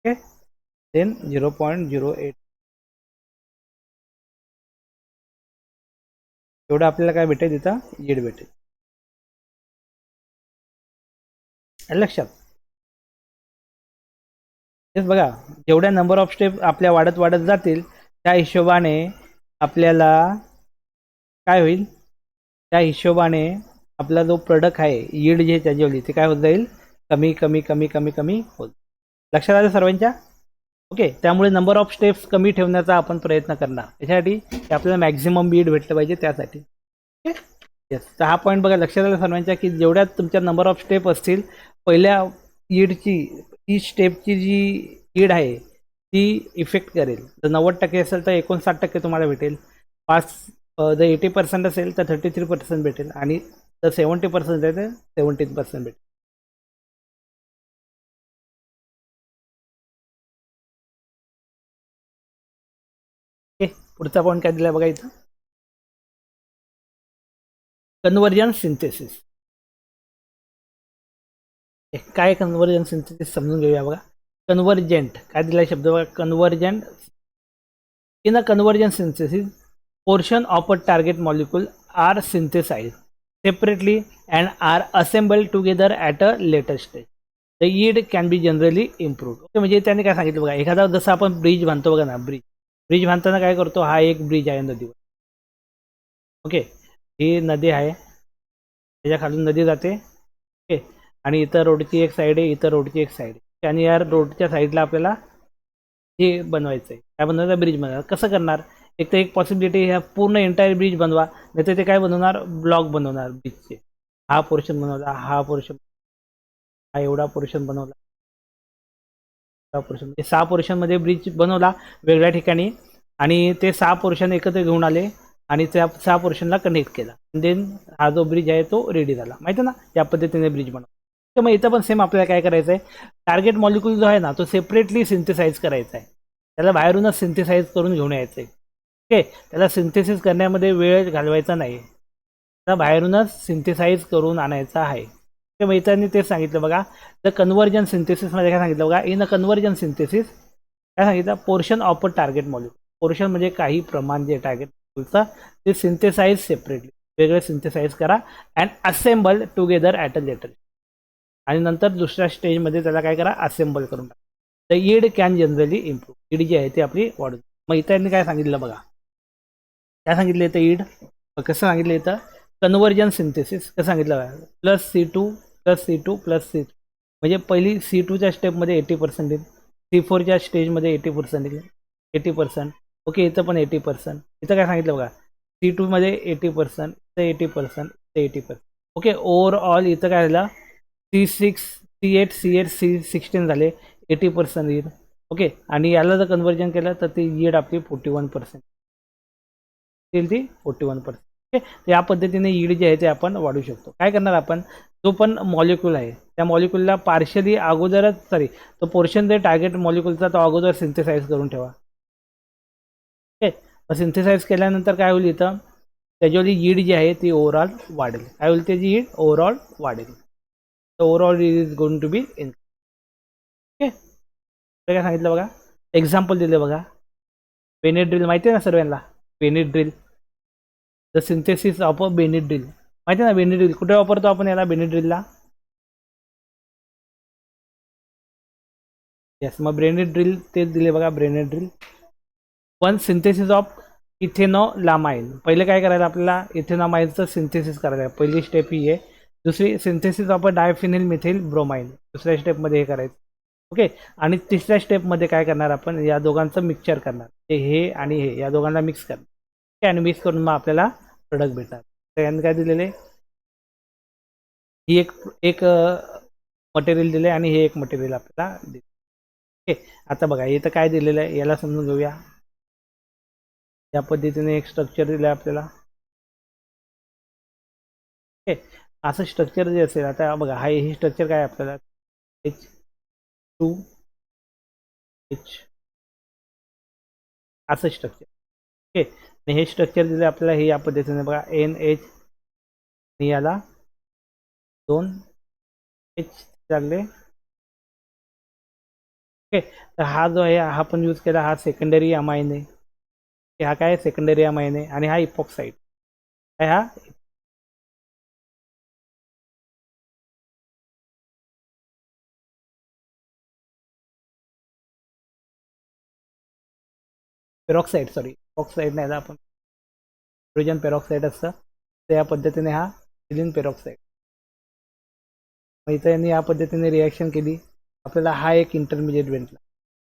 okay, then 0.08 एवढं आपल्याला काय भेटेल इथं यील्ड भेटेल. लक्षात तेच बघा, जेवढ्या नंबर ऑफ स्टेप आपल्या वाढत जातील त्या हिशोबाने आपल्याला काय होईल, त्या हिशोबाने आपला जो प्रोडक्ट आहे यील्ड जे त्याच्यावरली ते काय होत जाईल, कमी कमी कमी कमी कमी होत. लक्षात आलं सर्वांच्या. ओके, त्यामुळे नंबर ऑफ स्टेप्स कमी ठेवण्याचा आपण प्रयत्न करणार. त्याच्यासाठी आपल्याला मॅक्झिमम यील्ड भेटलं पाहिजे त्यासाठी. Okay, yes. तर हा पॉईंट बघा लक्षात आलं सर्वांच्या, की जेवढ्या तुमच्या नंबर ऑफ स्टेप असतील पहिल्या यील्डची ही स्टेपची जी यील्ड आहे ती इफेक्ट करेल. जर 90% असेल तर 59% तुम्हाला भेटेल. जर 80% असेल तर 33% भेटेल आणि जर 70% असेल तर 17% भेटेल. ओके, पुढचा पॉईंट काय दिला बघा इथं, कन्वर्जन सिंथेसिस. काय कन्वर्जन सिंथेसिस समजून घेऊया बघा. कन्वर्जंट काय दिला शब्द बघा, convergent. In a conversion synthesis portion of a target molecule are synthesized separately and are assembled together at a later stage. The yield can be generally improved. Okay, म्हणजे त्याने काय सांगितलं बघा, एखादा जसं आपण ब्रिज बांधतो बघा ना, ब्रिज बांधताना काय करतो, हा एक ब्रिज आहे नदीवर. ओके, ही नदी आहे, त्याच्या खालून नदी जाते. ओके, आणि इथं रोडची एक साईड आहे, इथं रोडची एक साईड आहे, आणि या रोडच्या साईडला आपल्याला हे बनवायचं आहे. काय बनवायचं, ब्रिज बनवायचं. कसं करणार, एक तर एक पॉसिबिलिटी ह्या पूर्ण एंटायर ब्रिज बनवा, नाही तर ते काय बनवणार, ब्लॉक बनवणार ब्रिजचे. हा पोर्शन बनवला, हा पोर्शन, हा एवढा पोर्शन बनवला, 6 पोर्शनमध्ये ब्रिज बनवला वेगळ्या ठिकाणी, आणि ते 6 पोर्शन एकत्र घेऊन आले आणि त्या 6 पोर्शनला कनेक्ट केला. देन हा जो ब्रिज आहे तो रेडी झाला. माहिती ना, त्या पद्धतीने ब्रिज बनवला. तर मग इथं पण सेम आपल्याला काय करायचं आहे, टार्गेट मॉलिक्यूल जो आहे ना तो सेपरेटली सिंथेसाइज करायचा आहे. त्याला बाहेरूनच सिंथेसाइज करून घेऊन यायचं आहे. ओके, त्याला सिंथेसिस करण्यामध्ये वेळ घालवायचा नाही, त्याला बाहेरूनच सिंथेसाइज करून आणायचा आहे. ते मैत्रिणी तेच सांगितलं बघा. द कन्वर्जन सिंथेसिसमध्ये काय सांगितलं बघा, इन अ कन्वर्जन सिंथेसिस काय सांगितलं, portion of a target molecule. Portion म्हणजे काही प्रमाण जे टार्गेट मॉलिक्यूलचं ते सिंथेसाइज सेपरेटली वेगळे सिंथेसाइज करा and assemble together at a later. आणि नंतर दुसऱ्या स्टेजमध्ये त्याला काय करा, असेंबल करून टाका. The yield can generally improve. Yield जी आहे ती आपली वाढून. मग इथं काय सांगितलं बघा, काय सांगितलं इथं यील्ड कसं सांगितलं इथं, कन्वर्जन सिंथेसिस कसं सांगितलं बघा, +C2 +C2 +C2 म्हणजे पहिली C2च्या स्टेपमध्ये 80% येईल, C4च्या स्टेजमध्ये 80% येईल, 80%. ओके, इथं पण 80%. इथं काय सांगितलं बघा, C2मध्ये 80%, इथं 80%, इथं 80%. ओके, ओव्हरऑल इथं काय झालं, C6 C8 C8 C16 झाले, 80% येईल. ओके, आणि याला जर कन्वर्जन केलं तर ती यील्ड आपली 41% येईल, ती 41%. ओके, या पद्धतीने यील्ड जे आहे ते आपण वाढू शकतो. काय करणार आपण, जो पण मॉलिक्यूल आहे त्या मॉलिक्यूलला पार्शियली अगोदरच तो पोर्शन जे टार्गेट मॉलिक्यूलचा तो अगोदर सिंथेसाइज करून ठेवा. ओके, सिंथेसाइज केल्यानंतर काय होईल इथं, त्याच्यावरची यील्ड जी आहे ती ओव्हरऑल वाढेल. काय होईल त्याची यील्ड ओव्हरऑल वाढेल. तर overall is going to be in. Okay, काय सांगितलं बघा, एक्झाम्पल दिले बघा. बेनेट ड्रिल माहिती आहे ना सर्वांना, Bennett drill, the synthesis of a Bennett drill माहिती आहे ना. बेनेट ड्रिल कुठे वापरतो आपण याला, बेनेट ड्रिलला? येस, मग ब्रेनेट ड्रिल तेच दिले बघा, ब्रेनेट drill. One synthesis of ethanolamine. पहिले काय करायचं आपल्याला, इथेनोलामाइनचं सिंथेसिस करायचं आहे, पहिली स्टेप ही आहे. दुसरी synthesis of a diphenyl methyl bromine, दुसऱ्या स्टेपमध्ये हे करायचं. ओके, आणि तिसऱ्या स्टेपमध्ये काय करणार आपण, या दोघांचं मिक्सचर करणार, हे आणि हे या दोघांना मिक्स करणार. ओके, आणि मिक्स करून मग आपल्याला प्रोडक्ट भेटणार. तर यांनी काय दिलेले, ही एक एक मटेरियल दिले आणि हे एक मटेरियल आपल्याला दिले. ओके, आता बघा इथं काय दिलेलं आहे याला समजून घेऊया. या पद्धतीने एक स्ट्रक्चर दिलं आहे आपल्याला. ओके, असं स्ट्रक्चर जे असेल, आता बघा हा हे स्ट्रक्चर काय आपल्याला, H2H असं स्ट्रक्चर. ओके, आणि हे स्ट्रक्चर दिलं आपल्याला हे या पद्धतीने बघा, NH आणि याला 2H लागले. ओके, तर हा जो आहे हा पण यूज केला, हा सेकंडरी अमाइन आहे. हा काय सेकंडरी अमाइन आहे, आणि हा इपॉक्साइड आहे, हा पेरॉक्साईड, सॉरी ऑक्साईड नाही, आपण हायड्रोजन पेरॉक्साईड असतं, तर या पद्धतीने हा इथिलीन पेरॉक्साईड. मग इथं यांनी या पद्धतीने रिॲक्शन केली, आपल्याला हा एक इंटरमिजिएट भेटला.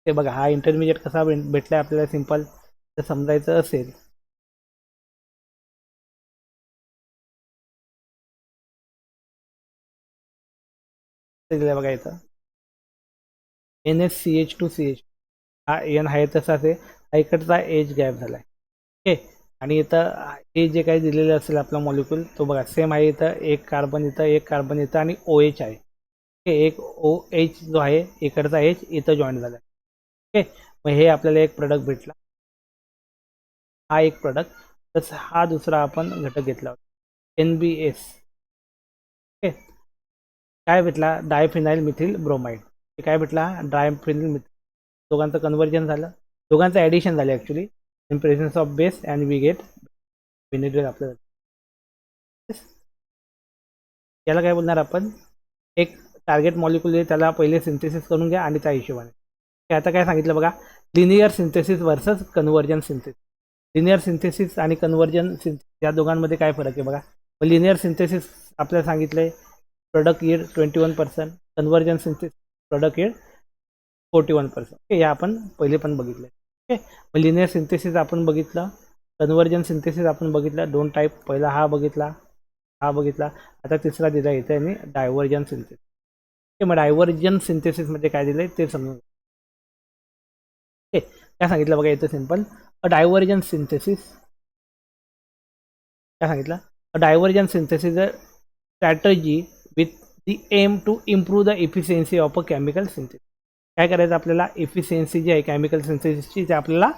ते बघा हा इंटरमिजिएट कसा भेटला आपल्याला, सिंपल जर समजायचं असेल तर बघा इथं NH2CH, हा एन आहे तसाच आहे, हा इकडचा एज गॅप झाला आहे. ओके, आणि इथं हे जे काही दिलेलं असेल आपला मॉलिक्यूल तो बघा सेम आहे, इथं एक कार्बन इथं, एक कार्बन इथं, आणि OH आहे. ओके, एक OH जो आहे इकडचा एच इथं जॉईन झाला. ओके, मग हे आपल्याला एक प्रोडक्ट भेटला, हा एक प्रोडक्ट. तसं हा दुसरा आपण घटक घेतला होता, NBS. ओके, काय भेटला, डायफिनाइल मिथिल ब्रोमाइड. हे काय भेटला, डायफिनाइल मिथिल, दोघांचं कन्वर्जन झालं, दोघांचं ॲडिशन झालं actually, in presence of base and we get vinegar आपल्याला. याला काय बोलणार आपण, एक टार्गेट मॉलिक्यूल आहे त्याला पहिले सिंथेसिस करून घ्या आणि त्या हिशोबाने. आता काय सांगितलं बघा, linear synthesis versus conversion synthesis. Linear synthesis आणि कन्वर्जन सिंथेसिस या दोघांमध्ये काय फरक आहे बघा. लिनियर सिंथेसिस आपल्याला सांगितलंय product yield 21%, conversion synthesis product yield 41%. Okay, या आपण पहिले पण बघितलं. ओके, मग लिनियर सिंथेसिस आपण बघितलं, कन्वर्जन सिंथेसिस आपण बघितलं, दोन टाईप, पहिला हा बघितला, हा बघितला, आता तिसरा दिला इथे आणि डायव्हर्जन सिंथेसिस. ओके, मग डायव्हर्जन सिंथेसिसमध्ये काय दिलंय ते समजून. ओके, काय सांगितलं बघा इथं सिंपल, अ डायव्हर्जन सिंथेसिस, काय सांगितलं, a diversion synthesis a strategy with the aim to improve the efficiency of a chemical synthesis. काय करायचं आपल्याला, इफिशियन्सी जी आहे केमिकल सिंथेसिसची ते आपल्याला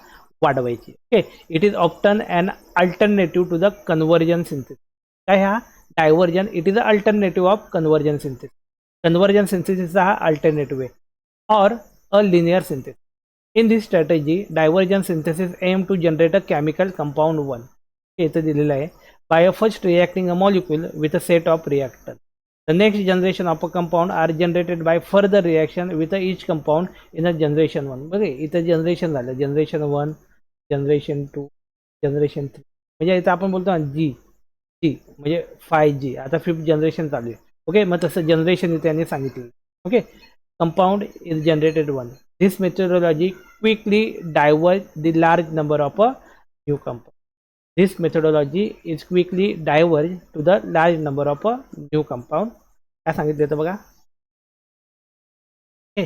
वाढवायची. Okay, it is often an alternative to the conversion synthesis. काय हा diversion, it is a alternative of conversion synthesis. Conversion सिंथेसिसचा हा अल्टरनेटिव्ह आहे, or a linear synthesis. In this strategy, divergent synthesis aim to generate a chemical compound 1. हे इथं दिलेलं आहे, by a first reacting a molecule with a set of reactants. The next generation of a compound are generated by further reaction with each compound in a generation 1. बघा इथं generation झालं, generation 1, generation 2, generation 3. म्हणजे इथं आपण बोलतो ना जी जी म्हणजे 5G, आता 5th जनरेशन चालू आहे. ओके, मग तसं जनरेशन इथे यांनी सांगितलं. Okay, compound is generated 1. This methodology quickly diverge the large number of a new compound. This methodology is quickly diverge to the large number of a new compound. काय सांगितलं होतं बघा. ओके,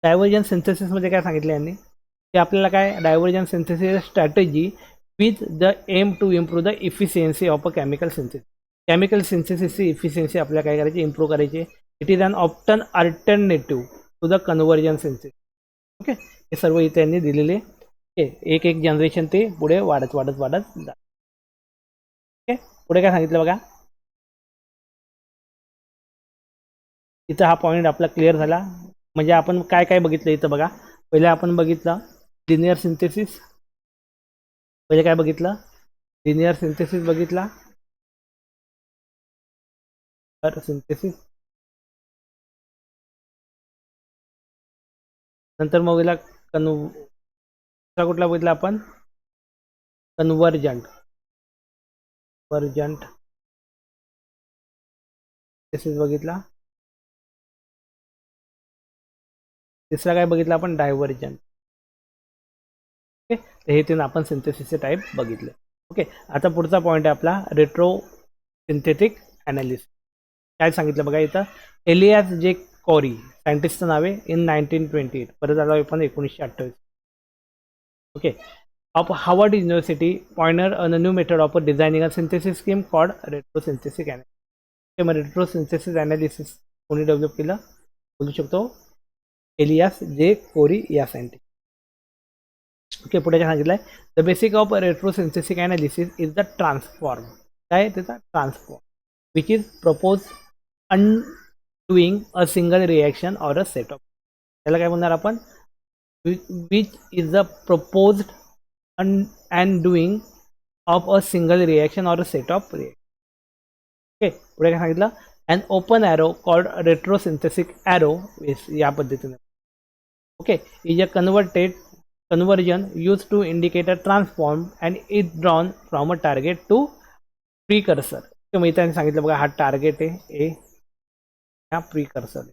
डायव्हर्जन सिंथेसिसमध्ये काय सांगितलं यांनी, की आपल्याला काय diversion synthesis strategy with the aim to improve the efficiency of a chemical synthesis. Chemical सिंथेसिसची इफिशियन्सी आपल्याला काय करायची, इम्प्रूव्ह करायची. It is an often alternative to the conversion synthesis. Okay, हे सर्व इथे त्यांनी दिलेले. ओके, एक एक जनरेशन ते पुढे वाढत वाढत वाढत जात. ओके, पुढे काय सांगितलं बघा. इथं हा पॉईंट आपला क्लिअर झाला. म्हणजे आपण काय काय बघितलं इथं बघा. पहिले आपण बघितलं लिनियर सिंथेसिस. पहिले काय बघितलं, लिनियर सिंथेसिस बघितला. सिंथेसिस नंतर मग बघितला कुठला बघितला आपण, कन्वर्जंट. वर्जंट सिंथेसिस बघितला. तिसरा काय बघितला आपण, डायव्हर्जंट. ओके, तर हे तीन आपण सिंथेसिसचे टाईप बघितले. ओके, आता पुढचा पॉईंट आहे आपला रेट्रो सिंथेटिक ॲनालिसिस. काय सांगितलं बघा इथं, एलियास जे कॉरी सायंटिस्टचं नाव आहे, इन 1928, परत आलो आपण 1928. Okay, of Harvard University pioneered a new method of designing a synthesis scheme called retrosynthetic analysis. मग retrosynthesis analysis कोणी डेव्हलप केलं बोलू शकतो, एलियास जे कोरी या सायंटिस्ट. ओके, पुढे काय सांगितलंय, the basic of retrosynthetic analysis is the transform. काय त्याचा transform which is propose undoing a single reaction or a set of. त्याला काय म्हणणार आपण, which is the proposed undoing of a single reaction or a set of reactions. Okay, पुढे काय सांगितलं, an open arrow called retrosynthetic arrow या पद्धतीने. Okay, is a conversion used to indicate a transform and is drawn from a target to precursor. मी इथे सांगितलं बघा, हा target आहे, ए हा प्रीकर्सर.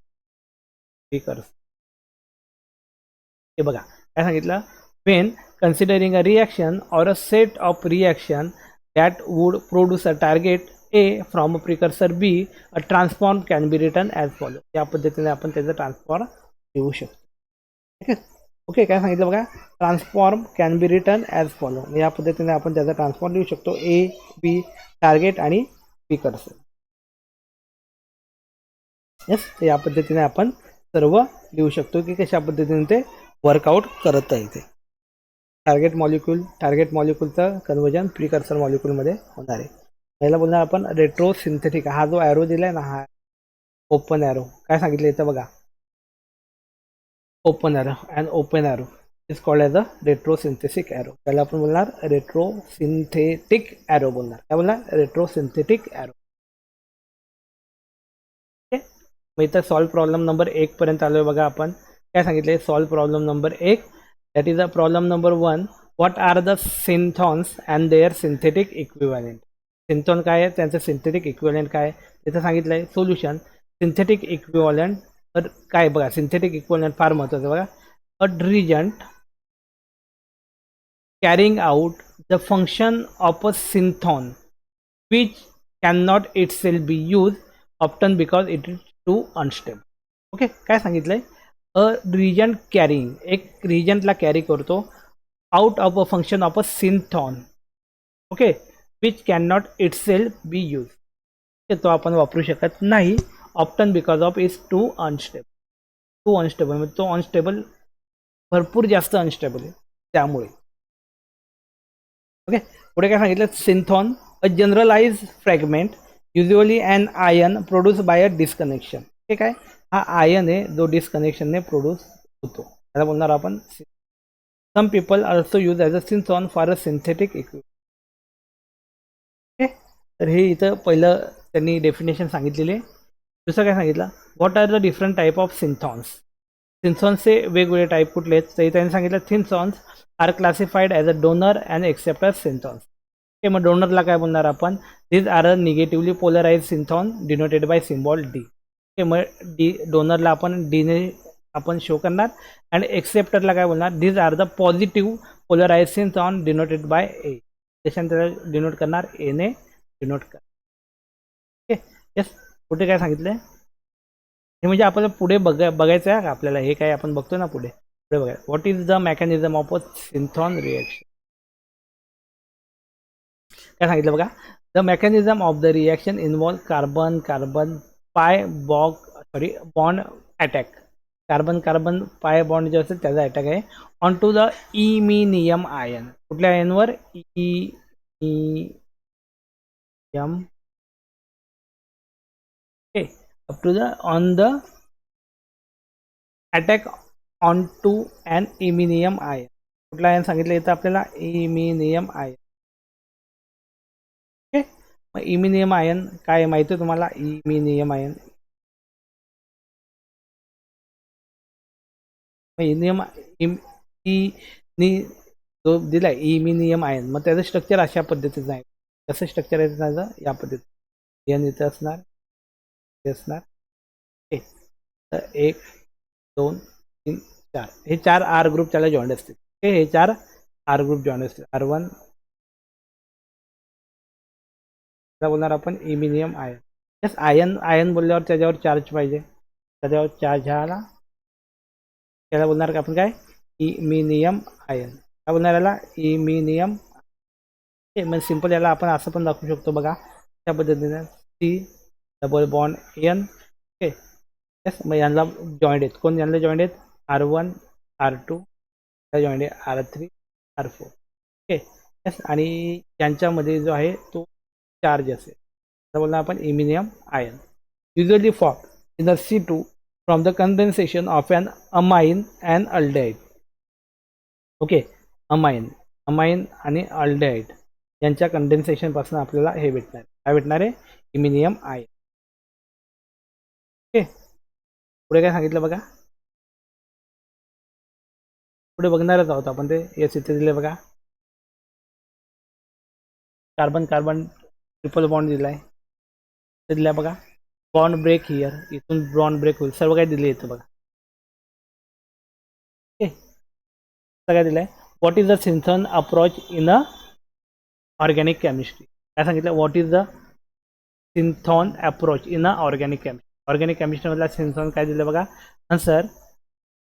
हे बघा काय सांगितलं, when considering a reaction or a set of reaction that would produce a target A from a precursor B, a transform can be written as follows. या पद्धतीने आपण त्याचा ट्रान्सफॉर्म लिहू शकतो. ठीक आहे, ओके, काय सांगितलं बघा, transform can be written as follow. या पद्धतीने आपण त्याचा ट्रान्सफॉर्म लिहू शकतो, ए बी टार्गेट आणि प्रीकर्सर. येस, या पद्धतीने आपण सर्व लिहू शकतो की कशा पद्धतीने ते वर्कआउट करत आहे. ते टार्गेट मॉलिक्यूलचं कन्वर्जन प्रीकर्सर मॉलिक्यूलमध्ये होणार आहे. पहिला बोलणार आपण रेट्रो सिंथेटिक. हा जो ॲरो दिलाय ना, हा ओपन ॲरो. काय सांगितलं इथं बघा, open arrow. And open arrow is called as a retro synthetic arrow. त्याला आपण बोलणार रेट्रो सिंथेटिक ॲरो बोलणार. काय बोलणार, रेट्रो सिंथेटिक ॲरो. ओके, मग इथं सॉल्व प्रॉब्लेम नंबर 1 पर्यंत आलोय बघा आपण. काय सांगितलंय, solve problem number 1. That is the problem number 1. What are the synthons and their synthetic equivalent? सिंथॉन काय आहे, त्यांचं सिंथेटिक इक्विव्हॅलेंट काय आहे, तिथं सांगितलं आहे. Solution, synthetic equivalent. तर काय बघा, सिंथेटिक इक्विव्हॅलेंट फार महत्त्वाचं बघा. A reagent carrying out the function of a synthon which can not itself be use often because it is too unstable. Okay, काय सांगितलंय, अ रिजंट कॅरिंग, एक रिजंटला कॅरी करतो out of a function of a synthon. Okay, which can not itself be use. तो आपण वापरू शकत नाही often because of is too unstable. म्हणजे तो अनस्टेबल, भरपूर जास्त अनस्टेबल आहे त्यामुळे. ओके, पुढे काय सांगितलं, synthon a generalise fragment usually an ion produce by a disconnection. ठीक आहे, हा आयन आहे जो डिस्कनेक्शनने प्रोड्यूस होतो, त्याला बोलणार आपण. Some people also use as a synthon for a synthetic equipment. Okay, तर हे इथं पहिलं त्यांनी डेफिनेशन सांगितलेले. दुसरं काय सांगितलं, what are the different type of synthons. सिंथॉन्सचे वेगवेगळे टाईप कुठले आहेत, तर त्यांनी सांगितलं synthons are classified as a donor and acceptor synthons. Okay, मग डोनरला काय बोलणार आपण, this are a negatively polarise synthon denoted by symbol D. Okay, मग डी डोनरला आपण डीने आपण शो करणार. अँड एक्सेप्टरला काय बोलणार, this are the positive polarise synthon denoted by A. त्याच्यानंतर त्याला डिनोट करणार एने डिनोट कर. ओके, येस, कुठे काय सांगितलं, हे म्हणजे आपल्याला पुढे बघायचं आहे का आपल्याला, हे काय आपण बघतो ना पुढे बघायचं. What is the mechanism of a synthon reaction. काय सांगितलं बघा, the mechanism of the reaction involve carbon pi bond attack. Carbon carbon pi bond जे असेल त्याचा अटॅक आहे on to the iminium ion. कुठल्या आयनवर? Iminium. Okay, up to the on the attack on to an iminium ion. कुठला ion सांगितलं इथं आपल्याला? इमिनियम आयन. ओके, मग इमिनियम आयन काय माहिती आहे तुम्हाला? इमिनियम आयन, इमिनियम जो दिलाय इमिनियम आयन, मग त्याचं स्ट्रक्चर अशा पद्धतीचं आहे. कसं स्ट्रक्चर आहे त्याचं? या पद्धतीत एन इथं असणार, हे असणार. ओके, तर 1 2 3 4 हे 4 आर ग्रुप त्याला जॉईंट असतील. ओके, हे 4 आर ग्रुप जॉईंट असतील. R1 बोलणार आपण iminium ion. Yes, ion ion बोलल्यावर त्याच्यावर चार्ज पाहिजे, त्याच्यावर चार्ज झाला त्याला बोलणार का आपण? काय? इमिनियम आयन. काय बोलणार याला? इमिनियम. ओके, मग सिंपल याला आपण असं पण दाखवू शकतो बघा, त्या पद्धतीने C double bond N. Okay, yes, मग यांना जॉईंट आहेत. कोण यांना जॉईंट आहेत? R1 R2 जॉईंट आहे R3 R4. ओके, यस, आणि यांच्यामध्ये जो आहे तो चार्ज असेल, तर बोलणार आपण iminium ion. Usually form in C2 from the condensation of an amine and aldehyde. Okay, amine आणि अल्डेहाइड यांच्या कंडेन्सेशन पासून आपल्याला हे भेटणार. काय भेटणार आहे? इमिनियम आयन. ओके, पुढे काय सांगितलं बघा, पुढे बघणारच आहोत आपण ते. येस, इथे दिले बघा, कार्बन कार्बन ट्रिपल बॉन्ड दिलाय, ते दिलाय बघा. बॉन्ड ब्रेक हिअर, इथून बॉन्ड ब्रेक होईल, सर्व काही दिले इथं बघा. ओके, सगळं दिलंय. What is the synthon approach in a organic chemistry? काय सांगितलं? What is the synthon approach in a organic chemistry? Organic chemistry मधला सिंथॉन काय दिलं बघा. Answer,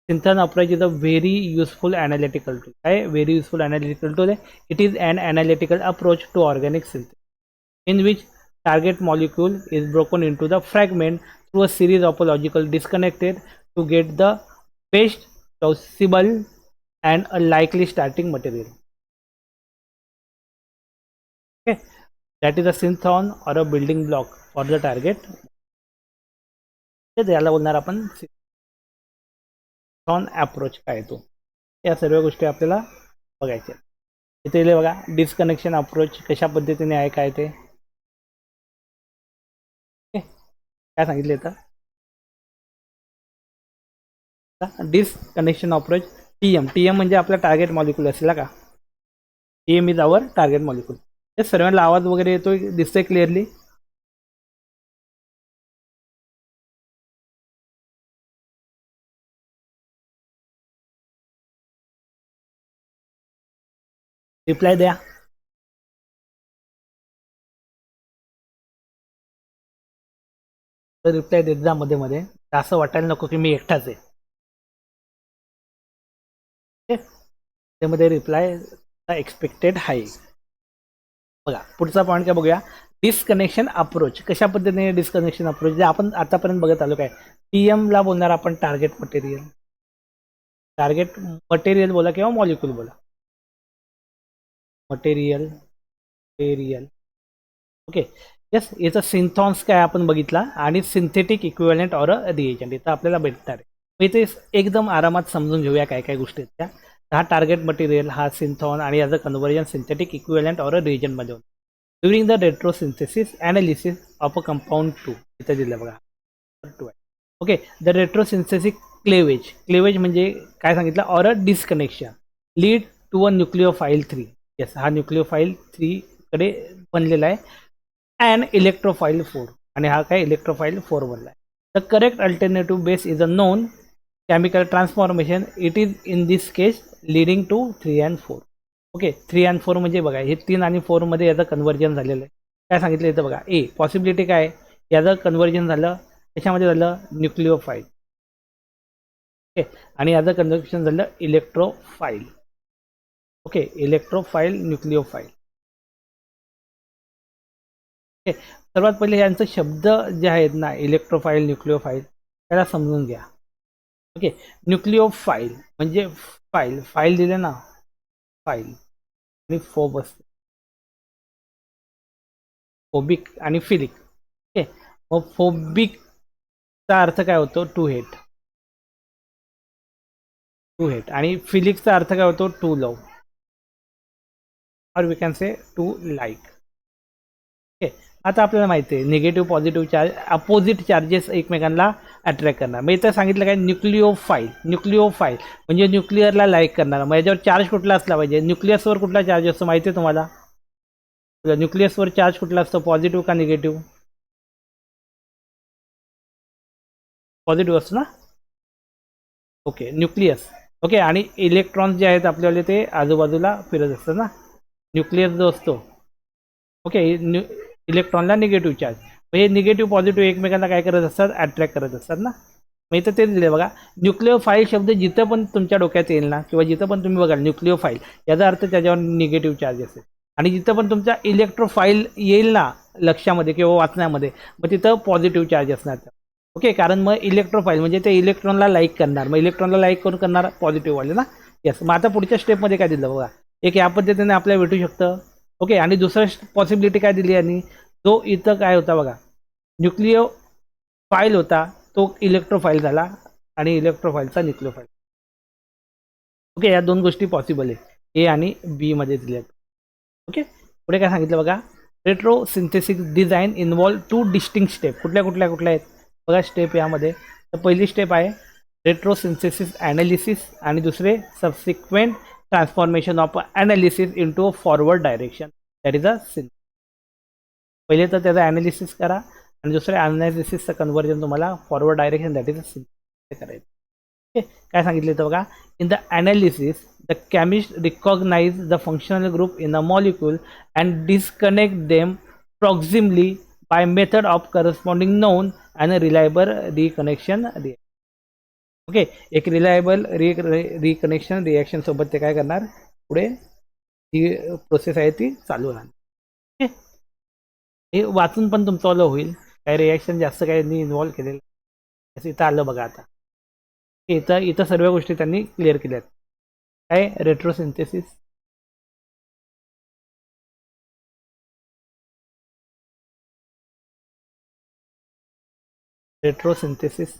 synthon approach is a very useful analytical tool. काय? व्हेरी युजफुल एनालिटिकल टूल आहे. It is an analytical approach to organic synthesis in which target molecule is broken into the fragment through a series of logical disconnected to get the best possible and a likely starting material. Okay, that is a synthon or a building block for the target. याला बोलणार आपण synthon approach. काय तो? या सर्व गोष्टी आपल्याला बघायच्या. इथे बघा, डिस्कनेक्शन अप्रोच कशा पद्धतीने आहे काय ते. काय सांगितले इथं? डिस्कनेक्शन अप्रोच टीएम म्हणजे आपला टार्गेट मॉलिक्यूल असेल का? TM is our target molecule. हे सर्वांना आवाज वगैरे येतोय, दिसतंय क्लिअरली? रिप्लाय द्या. तर रिप्लाय देत जा मध्ये मध्ये, असं वाटायला नको की मी एकटाच आहे. त्यामध्ये रिप्लाय एक्सपेक्टेड आहे. बघा, पुढचा पॉईंट काय बघूया. Disconnection approach. कशा पद्धतीने डिस्कनेक्शन अप्रोच जे आपण आतापर्यंत बघत आलो, काय? टीएम ला बोलणार आपण टार्गेट मटेरियल. टार्गेट मटेरियल बोला किंवा मॉलिक्यूल बोला. Material material. ओके, यस, याचा सिंथॉन्स काय आपण बघितला, आणि सिंथेटिक इक्विव्हॅलेंट ऑर रिएजंट इथं आपल्याला भेटणार आहे. इथे एकदम आरामात समजून घेऊया काय काय गोष्टी आहेत त्या. हा टार्गेट मटेरियल, हा सिंथॉन, आणि याचं कन्व्हर्जन सिंथेटिक इक्विव्हॅलेंट ऑर रिएजंटमध्ये होतं during the retrosynthesis analysis of a compound 2. इथं दिलं बघा 2 आहे. ओके, द रेट्रोसिंथेसिस क्लेवेज म्हणजे काय सांगितलं? Or a disconnection lead to a nucleophile 3. Yes, हा न्यूक्लिओफाईल 3 कडे बनलेला आहे. अँड इलेक्ट्रोफाईल 4, आणि हा काय? इलेक्ट्रोफाईल 4 बनला आहे. The correct alternative base is a known chemical transformation. It is in this case leading to 3 and 4. Okay, 3 and 4 म्हणजे बघा, हे 3 आणि 4 मध्ये याचं कन्व्हर्जन झालेलं आहे. काय सांगितलं इथं बघा, ए पॉसिबिलिटी काय? याचं कन्व्हर्जन झालं त्याच्यामध्ये, झालं न्यूक्लिओफाईल. ओके, आणि याचं कन्व्हर्जन झालं इलेक्ट्रोफाईल. Okay, इलेक्ट्रोफाईल nucleophile. सर्वात पहिले यांचे शब्द जे आहेत ना, इलेक्ट्रोफाईल न्यूक्लिओफाईल, त्याला समजून घ्या. ओके. न्यूक्लिओफाईल म्हणजे फाईल दिले ना, फाईल आणि फोब असते, फोबिक आणि फिलिक. ओके. मग फोबिकचा अर्थ काय होतो? To hate. To hate. आणि फिलिकचा अर्थ काय होतो? To love, or we can say to like. Okay. आता आपल्याला माहिती आहे negative positive charge opposite charges एकमेकांना अट्रॅक्ट करणार. मग इथं सांगितलं काय? न्यूक्लिओफाईल. न्यूक्लिओफाईल म्हणजे न्यूक्लिअरला लाईक करणार. मग याच्यावर चार्ज कुठला असला पाहिजे? न्यूक्लियसवर कुठला चार्ज असतो माहिती आहे तुम्हाला? न्यूक्लियसवर चार्ज कुठला असतो? पॉझिटिव्ह का निगेटिव्ह? पॉझिटिव्ह असतो ना. ओके. न्यूक्लियस. ओके. आणि इलेक्ट्रॉन्स जे आहेत आपल्याला ते आजूबाजूला फिरत असतात ना. न्यूक्लियस जो असतो, ओके, इलेक्ट्रॉनला निगेटिव्ह चार्ज. म्हणजे निगेटिव्ह पॉझिटिव्ह एकमेकांना काय करत असतात? अट्रॅक्ट करत असतात ना. मग इथं तेच दिले बघा. न्यूक्लिओफाईल शब्द जिथं पण तुमच्या डोक्यात येईल ना, किंवा जिथं पण तुम्ही बघाल न्यूक्लिओफाईल, याचा अर्थ त्याच्यावर निगेटिव्ह चार्ज असेल. आणि जिथं पण तुमचा इलेक्ट्रोफाईल येईल ना लक्षामध्ये किंवा वाचण्यामध्ये, मग तिथं पॉझिटिव्ह चार्ज असणार. ओके. कारण मग इलेक्ट्रोफाईल म्हणजे ते इलेक्ट्रॉनला लाईक करणार. मग इलेक्ट्रॉनला लाईक करून करणार पॉझिटिव्ह वाले ना. येस. मग आता पुढच्या स्टेपमध्ये काय दिलं बघा. एक या पद्धतीने आपल्याला भेटू शकतं. ओके. आणि दुसरं पॉसिबिलिटी काय दिली यांनी? जो इथं काय होता बघा, न्यूक्लिओ फाईल होता तो इलेक्ट्रोफाईल झाला आणि इलेक्ट्रोफाईलचा न्यूक्लिओफाईल. ओके. या दोन गोष्टी पॉसिबल आहे, ए आणि बी मध्ये दिल्या. ओके. पुढे काय सांगितलं बघा. Retrosynthesis design involve two distinct step. कुठल्या कुठल्या कुठल्या आहेत बघा स्टेप यामध्ये? तर पहिली स्टेप आहे रेट्रोसिंथेसिस ॲनालिसिस, आणि दुसरे subsequent transformation of analysis into forward direction, that is a synth. पहिले तर त्याचं ॲनालिसिस करा, आणि दुसऱ्या ॲनालिसिसचं कन्व्हर्जन तुम्हाला forward direction, that is a synth करायचं. ओके. काय सांगितलं तर बघा. In the analysis the chemist recognise the functional group in a molecule and disconnect them proximately by method of corresponding known and reliable reconnection reaction. Okay. एक reliable reconnection reaction सोबत ते काय करणार? पुढे जी प्रोसेस आहे ती चालू राहणार. ओके. हे वाचून पण तुमचं आलं होईल. काही रिॲक्शन जास्त काही इन्व्हॉल्व केलेलं असं इथं आलं बघा. आता इथं इथं सर्व गोष्टी त्यांनी क्लिअर केल्यात. काय? रेट्रोसिंथेसिस, रेट्रोसिंथेसिस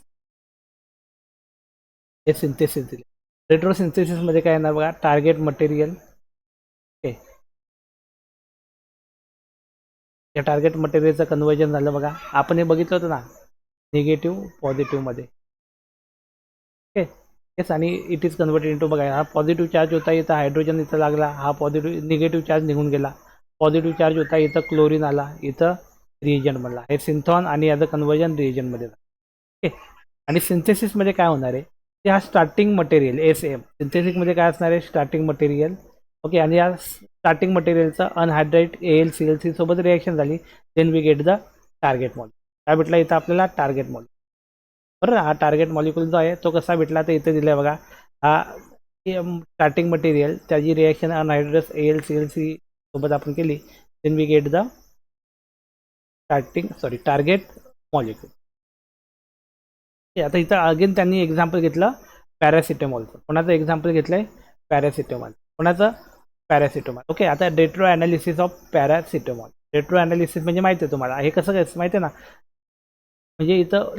हे सिंथेसिस दिले. रेट्रोसिंथेसिसमध्ये काय येणार बघा? Target material. ओके. या टार्गेट मटेरियलचं कन्वर्जन झालं बघा. आपण हे बघितलं होतं ना निगेटिव्ह पॉझिटिव्हमध्ये. ओके. येस. आणि इट इज कन्वर्टेड इंटू बघा, हा पॉझिटिव्ह चार्ज होता इथं हायड्रोजन इथं लागला, हा पॉझिटिव्ह निगेटिव्ह चार्ज निघून गेला. पॉझिटिव्ह चार्ज होता इथं क्लोरीन आला, इथं रिएजंट बनला. हे सिंथॉन आणि याचं कन्वर्जन रिएजंटमध्ये झालं. ओके. आणि सिंथेसिसमध्ये काय होणार आहे? ते हा स्टार्टिंग मटेरियल एस एम. सिंथेसिसमध्ये काय असणार आहे? Starting material. ओके. आणि या स्टार्टिंग मटेरियलचं anhydrate L C L C सोबत रिॲक्शन झाली, then we get the target molecule. काय भेटला इथं आपल्याला? Target molecule. बरं. हा टार्गेट मॉलिक्यूल जो आहे तो कसा भेटला तर इथे दिला आहे बघा. हा स्टार्टिंग मटेरियल त्याची reaction anhydrous L C L C सोबत आपण केली, then we get the target molecule. आता इथं अगेन त्यांनी एक्झाम्पल घेतलं पॅरासिटेमॉलचं. कोणाचं एक्झाम्पल घेतलंय? पॅरासिटेमॉल. कोणाचं? पॅरासिटेमॉल. ओके. आता retro analysis of paracetamol. Retro analysis म्हणजे माहिती आहे तुम्हाला हे कसं काय माहिती आहे ना. म्हणजे इथं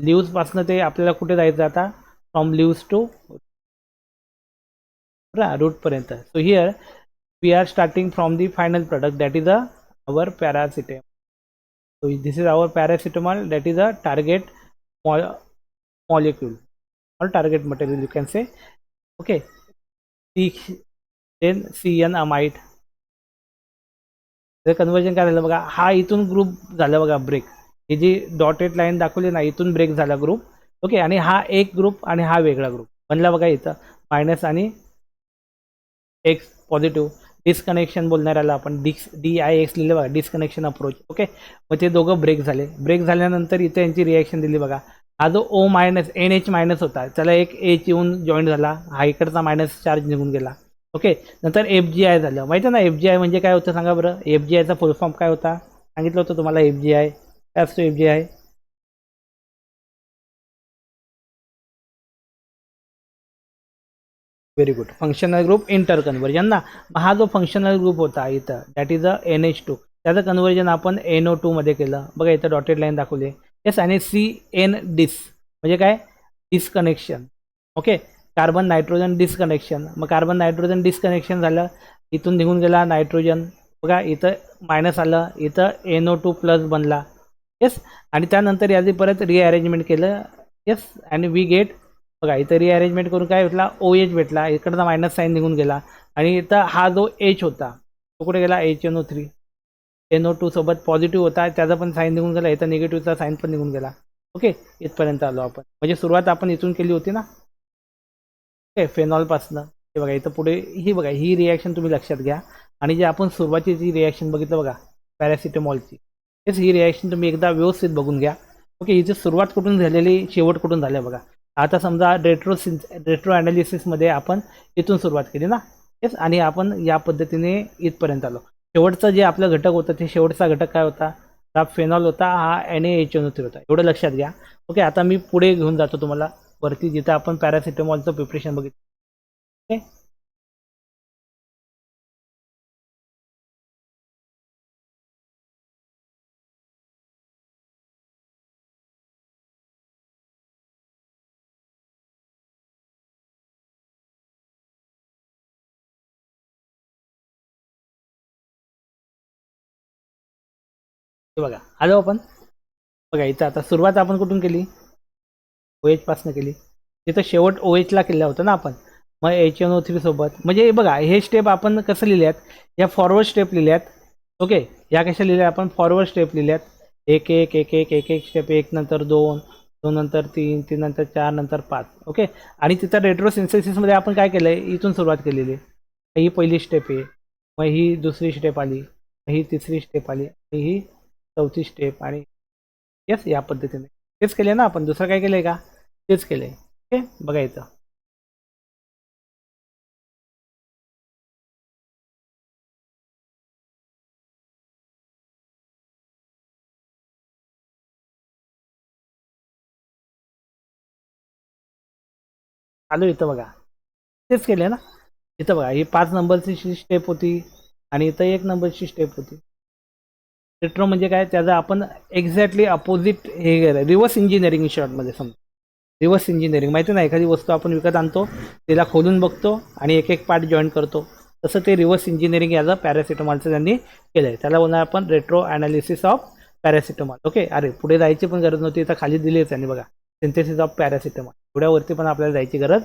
लिव्जपासनं ते आपल्याला कुठे जायचं आता? फ्रॉम लिव्ज टू रूटपर्यंत. So here we are starting from the final product, that is our paracetamol. So this is our paracetamol, that is a target molecule or target material you can say. Okay. Then CN amide. त्याचं conversion काय झालं बघा. हा इथून group झाला बघा break. ही जी dotted line दाखवली ना इथून ब्रेक झाला ग्रुप. ओके. आणि हा एक ग्रुप आणि हा वेगळा ग्रुप बनला बघा. इथं मायनस आणि एक्स पॉझिटिव्ह. डिस्कनेक्शन बोलणाऱ्याला आपण DIX लिहिलं बघा, डिस्कनेक्शन अप्रोच. ओके. मग ते दोघं ब्रेक झाले. ब्रेक झाल्यानंतर इथे यांची रिॲक्शन दिली बघा. हा जो O मायनस NH मायनस होता त्याला एक H येऊन जॉईन झाला, हा इकडचा मायनस चार्ज निघून गेला. ओके. नंतर FGI झालं. माहिती आहे ना FGI म्हणजे काय होतं सांगा बरं? FGIचा फुल फॉर्म काय होता? सांगितलं होतं तुम्हाला. FGI काय असतो? FGI very good. Functional group inter conversion ना. मग हा जो फंक्शनल ग्रुप होता इथं दॅट इज अ NH2, त्याचं कन्वर्जन आपण NO2 मध्ये केलं. बघा इथं डॉटेड लाईन दाखवली. येस. आणि CN डिस म्हणजे काय, disconnection. Okay, carbon nitrogen disconnection. मग कार्बन नायट्रोजन डिस्कनेक्शन झालं, इथून निघून गेला नायट्रोजन. बघा इथं मायनस आलं, इथं NO2 प्लस बनला. येस. आणि त्यानंतर याची परत रिअरेंजमेंट केलं. येस. आणि वी गेट, बघा इथं रिअरेंजमेंट करून काय भेटला, OH भेटला. इकडचा मायनस साईन निघून गेला. आणि इथं हा जो H होता तो कुठे गेला, HNO3. NO2 सोबत पॉझिटिव्ह होता, त्याचा पण साईन निघून गेला. इथं निगेटिव्हचा साईन पण निघून गेला. ओके, इथपर्यंत आलो आपण. म्हणजे सुरुवात आपण इथून केली होती ना. ओके, फेनॉलपासनं. हे बघा इथं पुढे ही बघा ही रिॲक्शन तुम्ही लक्षात घ्या. आणि जे आपण सुरुवातीची जी रिॲक्शन बघितलं बघा पॅरासिटामॉलची, तेच ही रिॲक्शन तुम्ही एकदा व्यवस्थित बघून घ्या. ओके, हिची सुरुवात कुठून झालेली, शेवट कुठून झाल्या बघा. आता समजा रेट्रो ॲनालिसिसमध्ये आपण इथून सुरुवात केली ना. येस. आणि आपण या पद्धतीने इथपर्यंत आलो. शेवटचं जे आपलं घटक होतं ते शेवटचा घटक काय होता, हा फेनॉल होता, हा NaHNO3 होता. एवढं लक्षात घ्या. ओके, आता मी पुढे घेऊन जातो तुम्हाला वरती जिथं आपण पॅरासिटामॉलचं प्रिपरेशन बघितलं. ओके, हे बघा आलो आपण. बघा इथं आता सुरुवात आपण कुठून केली, OH पासून केली. तिथं शेवट OH ला केला होता ना आपण. मग HNO3 सोबत, म्हणजे बघा हे स्टेप आपण कसं लिहिल्यात, या फॉरवर्ड स्टेप लिहिल्यात. ओके, या कशा लिहिल्या आपण, फॉरवर्ड स्टेप लिहिल्यात. एक एक एक एक एक एक स्टेप, एक नंतर दोन, दोन नंतर तीन, तीन नंतर चार, नंतर पाच. ओके, आणि तिथं रेट्रोसिन्थेसिसमध्ये आपण काय केलंय, इथून सुरुवात केलेली आहे. ही पहिली स्टेप आहे, मग ही दुसरी स्टेप आली, ही तिसरी स्टेप आली, ही चौथी स्टेप. आणि येस, या पद्धतीने तेच केले ना आपण, दुसरं काय केलंय का, तेच केलंय. ओके, बघा इथं आलो. इथं बघा तेच केले ना. इथं बघा ही 5 नंबरची स्टेप होती आणि इथं 1 नंबरची स्टेप होती. रेट्रो म्हणजे काय, त्याचं आपण एक्झॅक्टली अपोजिट हे रिव्हर्स इंजिनिअरिंग शॉर्टमध्ये समजा. रिव्हर्स इंजिनिअरिंग माहिती ना, एखादी वस्तू आपण विकत आणतो, तिला खोलून बघतो आणि एक एक पार्ट जॉईन करतो. तसं ते रिव्हर्स इंजिनिअरिंग याचं पॅरासिटामॉलचं त्यांनी केलं आहे. त्याला बोलणार आपण retro analysis of paracetamol. Okay, अरे पुढे जायची पण गरज नव्हती, इथं खाली दिली आहे त्यांनी बघा, सिंथेसिस ऑफ पॅरासिटामॉल. एवढ्यावरती पण आपल्याला जायची गरज,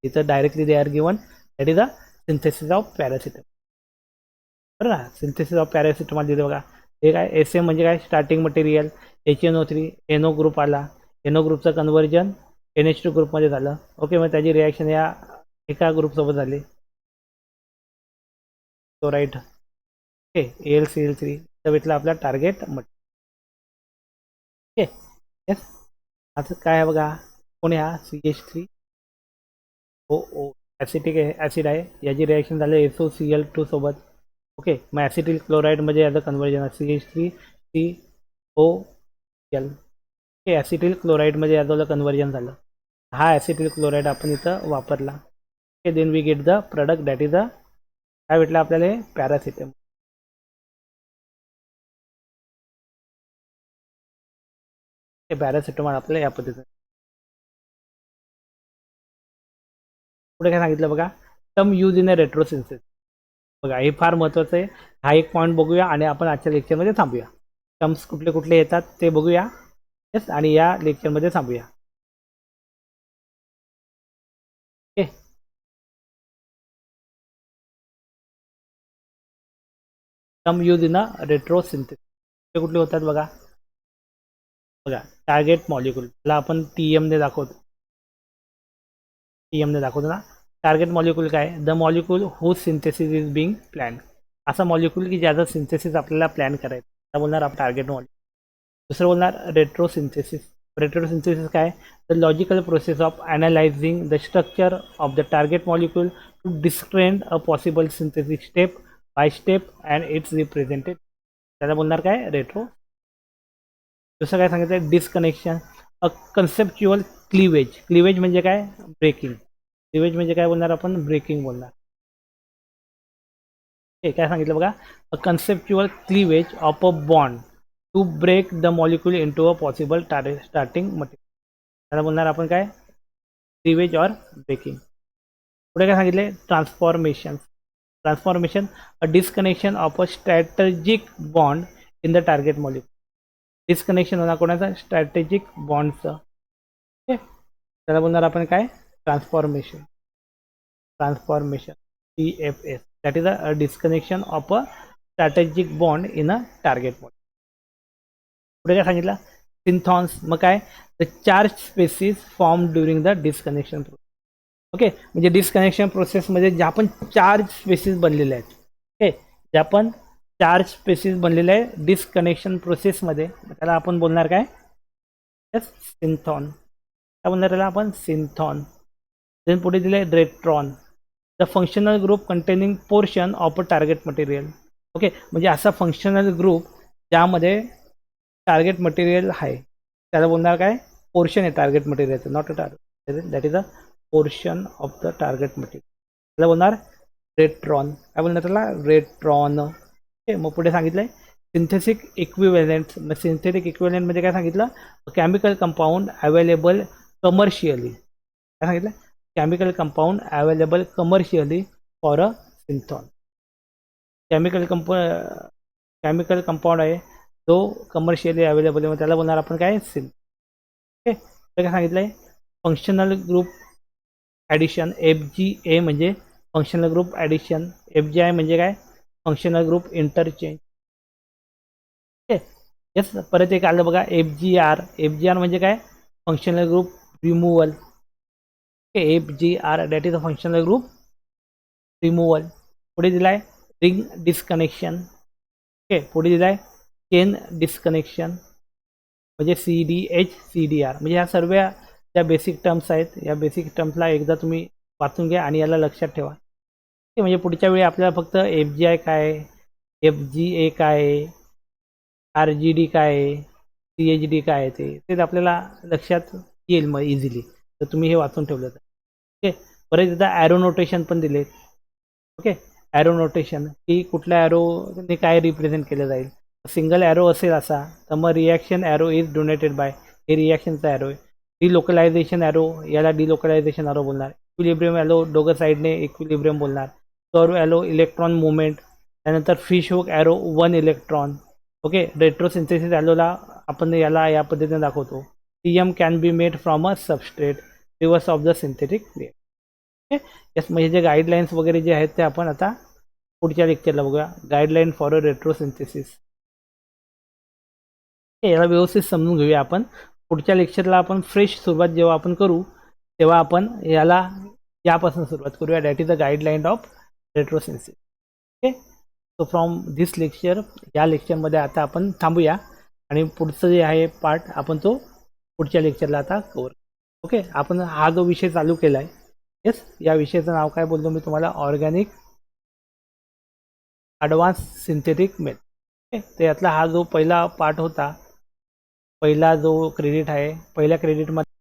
इथं directly they are given that is a synthesis of paracetamol. बरं ना, सिंथेसिस ऑफ पॅरासिटामॉल दिले बघा. हे काय, SM म्हणजे काय, starting material. HNO3, NO group आला, NO ग्रुपचं कन्वर्जन NH2 ग्रुपमध्ये झालं. ओके, मग त्याची रिॲक्शन या एका ग्रुपसोबत झाली, क्लोराईड. ओके, AlCl3 भेटलं आपला टार्गेट मटेरियल. Okay, yes. आता काय आहे बघा, कोण हा CH3OO ॲसिटिक ॲसिड आहे, याची रिॲक्शन झालं SOCl2 सोबत. ओके, मग ॲसिटिल क्लोराईडमध्ये याचं कन्वर्जन आहे CH3COL. ओके, ॲसिटिल क्लोराईडमध्ये याचं कन्वर्जन झालं. हा ॲसिटिल क्लोराईड आपण इथं वापरला. Okay, then we get the product that is a, काय भेटलं आपल्याला, पॅरासिटामॉल. हे पॅरासिटामॉल आपल्याला या पद्धतीने. पुढे काय सांगितलं बघा, टर्म यूज इन अ रेट्रोसिन्थेसिस. बघा हे फार महत्त्वाचं आहे. हा एक पॉईंट बघूया आणि आपण आजच्या लेक्चरमध्ये थांबूया. टर्म्स कुठले कुठले येतात ते बघूया. येस, आणि या लेक्चरमध्ये थांबूया. ओके, टर्म यूज इन अ रेट्रोसिन्थेसिस ते कुठले होतात बघा. बघा टार्गेट मॉलिक्यूल, त्याला आपण TM ने दाखवतो. TM ने दाखवतो ना. टार्गेट मॉलिक्यूल काय, the molecule who synthesis is being plan. असा मॉलिक्यूल की ज्याचं सिंथेसिस आपल्याला प्लॅन करायचं, त्या बोलणार आपण टार्गेट मॉलिक्यूल. दुसरं बोलणार रेट्रोसिन्थेसिस. रेट्रोसिन्थेसिस काय, the logical process of analysing the structure of the target molecule to discern a possible synthesis step by step and it's represented. त्याला बोलणार काय, रेट्रो. दुसरं काय सांगितलं, disconnection, a conceptual cleavage. Cleavage म्हणजे काय, ब्रेकिंग. क्लिवेज म्हणजे काय बोलणार आपण, ब्रेकिंग बोलणार. हे काय सांगितलं बघा, a conceptual cleavage of a bond to break the molecule into a possible starting material. त्याला बोलणार आपण काय, क्लिवेज ऑर ब्रेकिंग. पुढे काय सांगितले, transformation. Transformation, a disconnection of a strategic bond in the target molecule. Disconnection होणार कोणाचा, strategic बॉन्डचं. Okay, त्याला बोलणार आपण काय, transformation. Transformation, TFS, that is a disconnection of a strategic bond in a target bond. पुढे काय सांगितलं, सिंथॉन्स. मग काय, the charge species form during the disconnection process. Okay, म्हणजे डिस्कनेक्शन प्रोसेसमध्ये ज्या पण चार्ज स्पेसिस बनलेल्या आहेत, ओके, ज्या पण चार्ज स्पेसिस बनलेल्या आहे डिस्कनेक्शन प्रोसेसमध्ये, त्याला आपण बोलणार काय, यस, सिंथॉन. काय बोलणार त्याला आपण, सिंथॉन. देन पुढे दिले retron, the functional group containing portion of a target material. Okay, म्हणजे असा फंक्शनल ग्रुप ज्यामध्ये टार्गेट मटेरियल आहे, त्याला बोलणार काय, पोर्शन आहे टार्गेट मटेरियलचं, not a target, that is a portion of the target material. त्याला बोलणार रेट्रॉन. काय बोलणार त्याला, रेट्रॉन. ओके, मग पुढे सांगितलंय सिंथेटिक इक्विव्हॅलेंट. मग सिंथेटिक इक्विव्हॅलेंट म्हणजे काय सांगितलं, केमिकल कंपाऊंड अवेलेबल कमर्शियली. काय सांगितलं, chemical compound available commercially for a synthon. Chemical chemical compound आहे जो कमर्शियली अवेलेबल आहे, त्याला बोलणार आपण काय, सिंथ. ओके, तर काय सांगितलंय, फंक्शनल ग्रुप ॲडिशन, FGA म्हणजे फंक्शनल ग्रुप ॲडिशन, FGI म्हणजे काय, functional group interchange. Okay, yes. परत एक आलं बघा, FGR म्हणजे काय, functional group removal. Okay, FGR that is a functional group removal. पुढे दिलाय रिंग डिस्कनेक्शन. ओके, पुढे दिलाय चेन डिस्कनेक्शन म्हणजे CDH CDR. म्हणजे ह्या सर्व ज्या बेसिक टर्म्स आहेत, या बेसिक टर्म्सला एकदा तुम्ही वाचून घ्या आणि याला लक्षात ठेवा. ओके, म्हणजे पुढच्या वेळी आपल्याला फक्त FGI काय आहे, FGA काय आहे, RGD काय आहे, CHD काय आहे, तेच आपल्याला लक्षात येईल मग इझिली, तर तुम्ही हे वाचून ठेवलं तर. ओके, परत एकदा ॲरो नोटेशन पण दिलेत. ओके, ॲरो नोटेशन की कुठल्या ॲरोने काय रिप्रेझेंट केलं जाईल. सिंगल ॲरो असेल असा, तर मग reaction arrow is donated by, हे रिॲक्शनचा ॲरो आहे. डिलोकलायझेशन ॲरो, याला डिलोकलायझेशन ॲरो बोलणार. इक्विलिब्रियम ॲरो, दोघं साईडने इक्विलिब्रियम बोलणार. Curve arrow, electron movement. त्यानंतर fish hook arrow, 1 electron. Okay, retrosynthesis ॲलोला आपण याला या पद्धतीने दाखवतो. TM can be made from a substrate, reverse of the synthetic क्रिया. Okay, yes. म्हणजे जे गाईडलाईन्स वगैरे जे आहेत ते आपण आता पुढच्या लेक्चरला बघूया, गाईडलाईन फॉर अ रेट्रोसिंथेसिस. याला व्यवस्थित समजून घेऊया आपण. पुढच्या लेक्चरला आपण फ्रेश सुरुवात जेव्हा आपण करू, तेव्हा आपण याला यापासून सुरुवात करूया, that is the guideline of retrosynthesis. Okay, so from this lecture, या लेक्चरमध्ये आता आपण थांबूया आणि पुढचं जे आहे पार्ट आपण तो पुढच्या लेक्चरला आता कवर. ओके, आपण हा जो विषय चालू केला आहे, येस, या विषयाचं नाव काय बोलतो मी तुम्हाला, ऑर्गॅनिक ॲडव्हान्स सिंथेटिक मेथ. ओके, तर यातला हा जो पहिला पार्ट होता, पहिला जो क्रेडिट आहे, पहिल्या क्रेडिटमध्ये